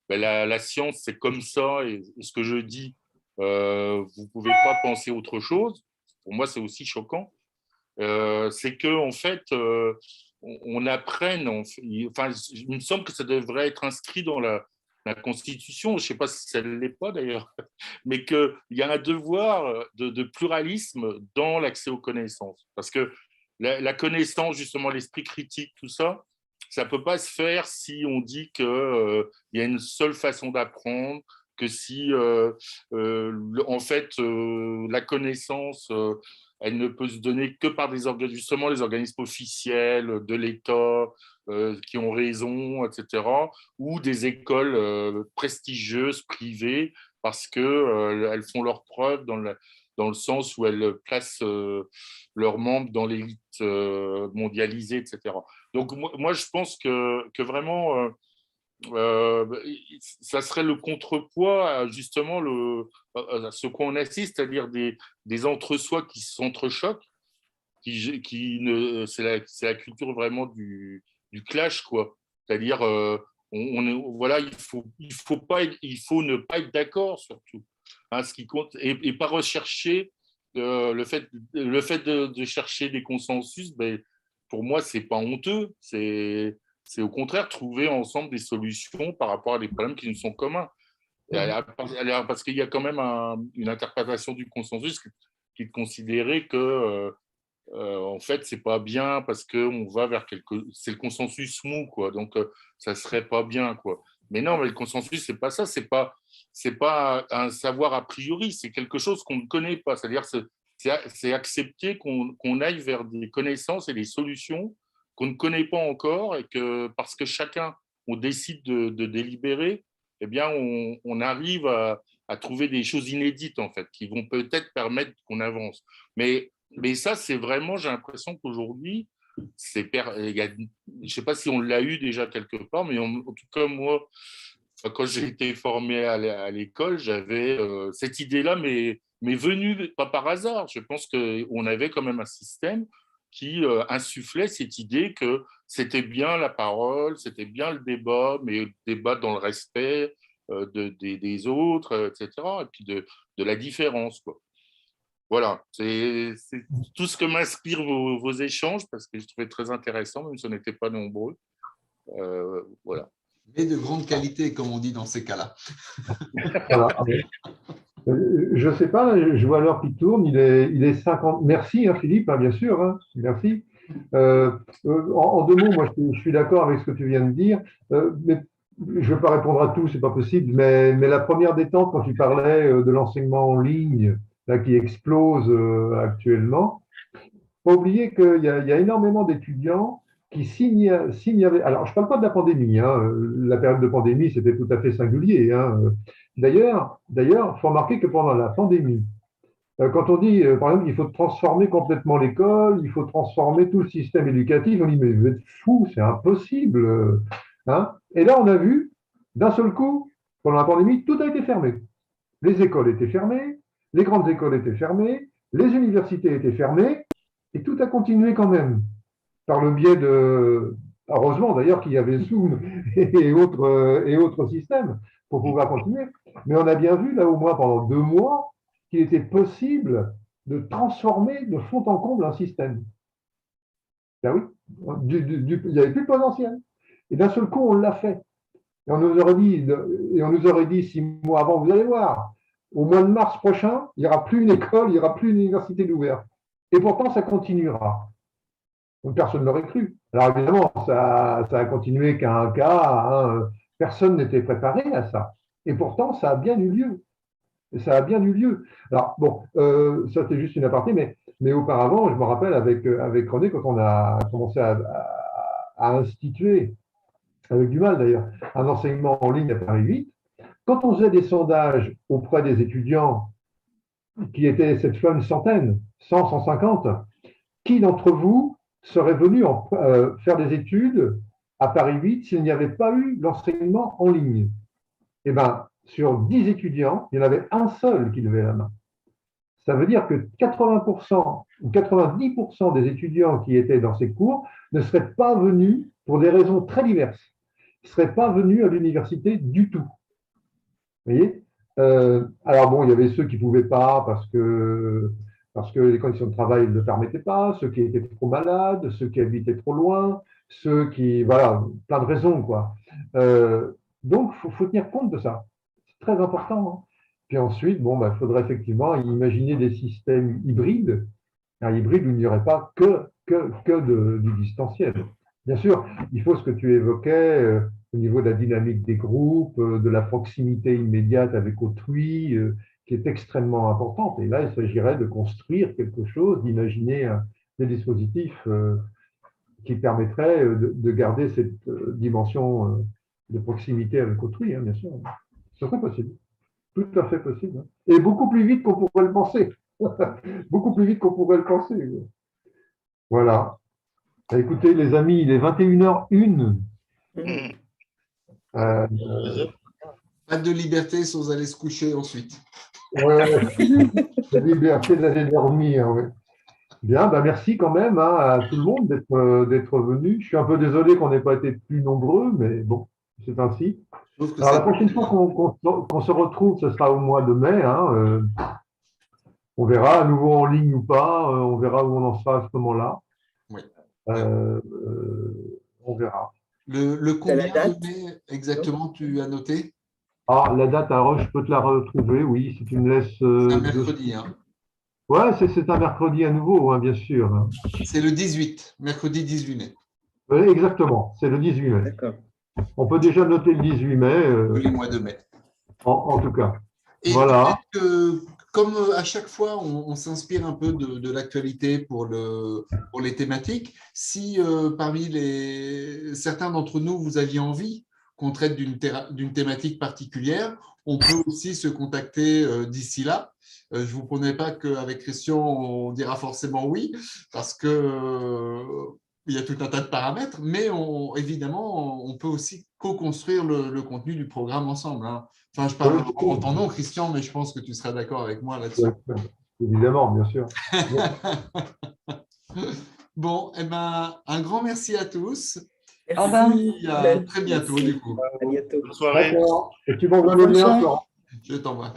ben, la science c'est comme ça et ce que je dis, vous ne pouvez pas penser autre chose. Pour moi, c'est aussi choquant. C'est qu'en fait, on apprenne, enfin, il me semble que ça devrait être inscrit dans la Constitution, je ne sais pas si ça ne l'est pas d'ailleurs, mais qu'il y a un devoir de pluralisme dans l'accès aux connaissances. Parce que la connaissance, justement, l'esprit critique, tout ça, ça ne peut pas se faire si on dit qu'il y a une seule façon d'apprendre, que si, en fait, la connaissance, elle ne peut se donner que par justement les organismes officiels de l'État qui ont raison, etc., ou des écoles prestigieuses, privées, parce qu'elles font leurs preuves dans le sens où elles placent leurs membres dans l'élite mondialisée, etc. Donc, moi je pense que vraiment, ça serait le contrepoids à justement à ce qu'on assiste, c'est-à-dire des entre-soi qui s'entrechoquent, c'est la culture vraiment du clash, quoi. C'est-à-dire, voilà, il faut ne pas être d'accord surtout. Hein, ce qui compte, et pas rechercher le fait de chercher des consensus, ben, pour moi, c'est pas honteux, c'est au contraire trouver ensemble des solutions par rapport à des problèmes qui nous sont communs. Parce qu'il y a quand même une interprétation du consensus qui est de considérer que en fait, c'est pas bien parce qu'on va vers c'est le consensus mou, quoi. Donc, ça serait pas bien, quoi. Mais non, mais le consensus, c'est pas ça. C'est pas un savoir a priori. C'est quelque chose qu'on ne connaît pas. C'est-à-dire, c'est accepter qu'on aille vers des connaissances et des solutions qu'on ne connaît pas encore et que parce que chacun, on décide de délibérer, eh bien, on arrive à trouver des choses inédites, en fait, qui vont peut-être permettre qu'on avance. Mais ça, c'est vraiment, j'ai l'impression qu'aujourd'hui, je ne sais pas si on l'a eu déjà quelque part, mais en tout cas, moi, quand j'ai été formé à l'école, j'avais cette idée-là, mais venue pas par hasard. Je pense qu'on avait quand même un système qui insufflait cette idée que c'était bien la parole, c'était bien le débat, mais le débat dans le respect des autres, etc., et puis de la différence, quoi. Voilà, c'est tout ce que m'inspirent vos échanges, parce que je trouvais très intéressant, même si on n'était pas nombreux. Voilà. Mais de grande qualité, comme on dit dans ces cas-là. Voilà. Je ne sais pas, je vois l'heure qui tourne, il est 50. Merci, hein, Philippe, hein, bien sûr, hein, merci. En deux mots, moi je suis d'accord avec ce que tu viens de dire, mais je ne vais pas répondre à tout, c'est pas possible, mais la première détente, quand tu parlais de l'enseignement en ligne, là, qui explose actuellement, faut pas oublier qu'il y a énormément d'étudiants qui signent alors je ne parle pas de la pandémie, hein, la période de pandémie c'était tout à fait singulier, hein. D'ailleurs, il faut remarquer que pendant la pandémie, quand on dit, par exemple, il faut transformer complètement l'école, il faut transformer tout le système éducatif, on dit, mais vous êtes fous, c'est impossible, hein. Et là, on a vu, d'un seul coup, pendant la pandémie, tout a été fermé. Les écoles étaient fermées, les grandes écoles étaient fermées, les universités étaient fermées, et tout a continué quand même, par le biais de... Heureusement d'ailleurs qu'il y avait Zoom et autres systèmes pour pouvoir continuer. Mais on a bien vu, là au moins pendant 2 mois, qu'il était possible de transformer de fond en comble un système. Ben oui, il n'y avait plus de potentiel. Et d'un seul coup, on l'a fait. Et on nous aurait dit 6 mois avant, vous allez voir, au mois de mars prochain, il n'y aura plus une école, il n'y aura plus une université d'ouverte. Et pourtant, ça continuera. Donc, personne ne l'aurait cru. Alors évidemment, ça a continué qu'à un cas, hein, personne n'était préparé à ça. Et pourtant, ça a bien eu lieu. Ça a bien eu lieu. Alors, bon, ça c'était juste une aparté, mais auparavant, je me rappelle avec René, quand on a commencé à instituer, avec du mal d'ailleurs, un enseignement en ligne à Paris 8, quand on faisait des sondages auprès des étudiants, qui étaient cette fois une centaine, 100, 150, qui d'entre vous serait venu faire des études à Paris 8 s'il n'y avait pas eu l'enseignement en ligne? Eh bien, sur 10 étudiants, il y en avait un seul qui levait la main. Ça veut dire que 80% ou 90% des étudiants qui étaient dans ces cours ne seraient pas venus, pour des raisons très diverses, ne seraient pas venus à l'université du tout. Vous voyez? Alors bon, il y avait ceux qui ne pouvaient pas parce que les conditions de travail ne le permettaient pas, ceux qui étaient trop malades, ceux qui habitaient trop loin, ceux qui… Voilà, plein de raisons, quoi. Donc, il faut tenir compte de ça. C'est très important. Hein. Puis ensuite, bon, il faudrait effectivement imaginer des systèmes hybrides, un hybride où il n'y aurait pas du distanciel. Bien sûr, il faut ce que tu évoquais au niveau de la dynamique des groupes, de la proximité immédiate avec autrui, qui est extrêmement importante. Et là, il s'agirait de construire quelque chose, d'imaginer des dispositifs qui permettraient de garder cette dimension de proximité avec autrui, hein, bien sûr. Ce serait possible. Tout à fait possible. Hein. Et beaucoup plus vite qu'on pourrait le penser. Beaucoup plus vite qu'on pourrait le penser. Voilà. Écoutez, les amis, il est 21h01. Pas de liberté sans aller se coucher ensuite. Ouais, la liberté d'aller dormir. Ouais. Bien, merci quand même hein, à tout le monde d'être venu. Je suis un peu désolé qu'on n'ait pas été plus nombreux, mais bon, c'est ainsi. Alors, la prochaine fois qu'on se retrouve, ce sera au mois de mai. Hein, on verra à nouveau en ligne ou pas. On verra où on en sera à ce moment-là. Oui. On verra. Le combien de mai exactement tu as noté? Ah, la date, alors, je peux te la retrouver, oui, si tu me laisses… c'est un mercredi. Hein. Ouais, c'est un mercredi à nouveau, hein, bien sûr. Hein. C'est le 18, mercredi 18 mai. Oui, exactement, c'est le 18 mai. D'accord. On peut déjà noter le 18 mai. Les mois de mai. En tout cas. Et voilà. que, comme à chaque fois, on s'inspire un peu de l'actualité pour les thématiques, si parmi certains d'entre nous, vous aviez envie qu'on traite d'une thématique particulière, on peut aussi se contacter d'ici là. Je ne vous promets pas qu'avec Christian, on dira forcément oui, parce que il y a tout un tas de paramètres, mais évidemment, on peut aussi co-construire le contenu du programme ensemble. Hein. Enfin, je parle en ton nom, Christian, mais je pense que tu seras d'accord avec moi là-dessus. Évidemment, bien sûr. Bon, eh ben, un grand merci à tous. Merci. Et à très bientôt, du coup. À bientôt. Bonne soirée. D'accord. Et tu m'envoies le lien, Florent. Je t'envoie.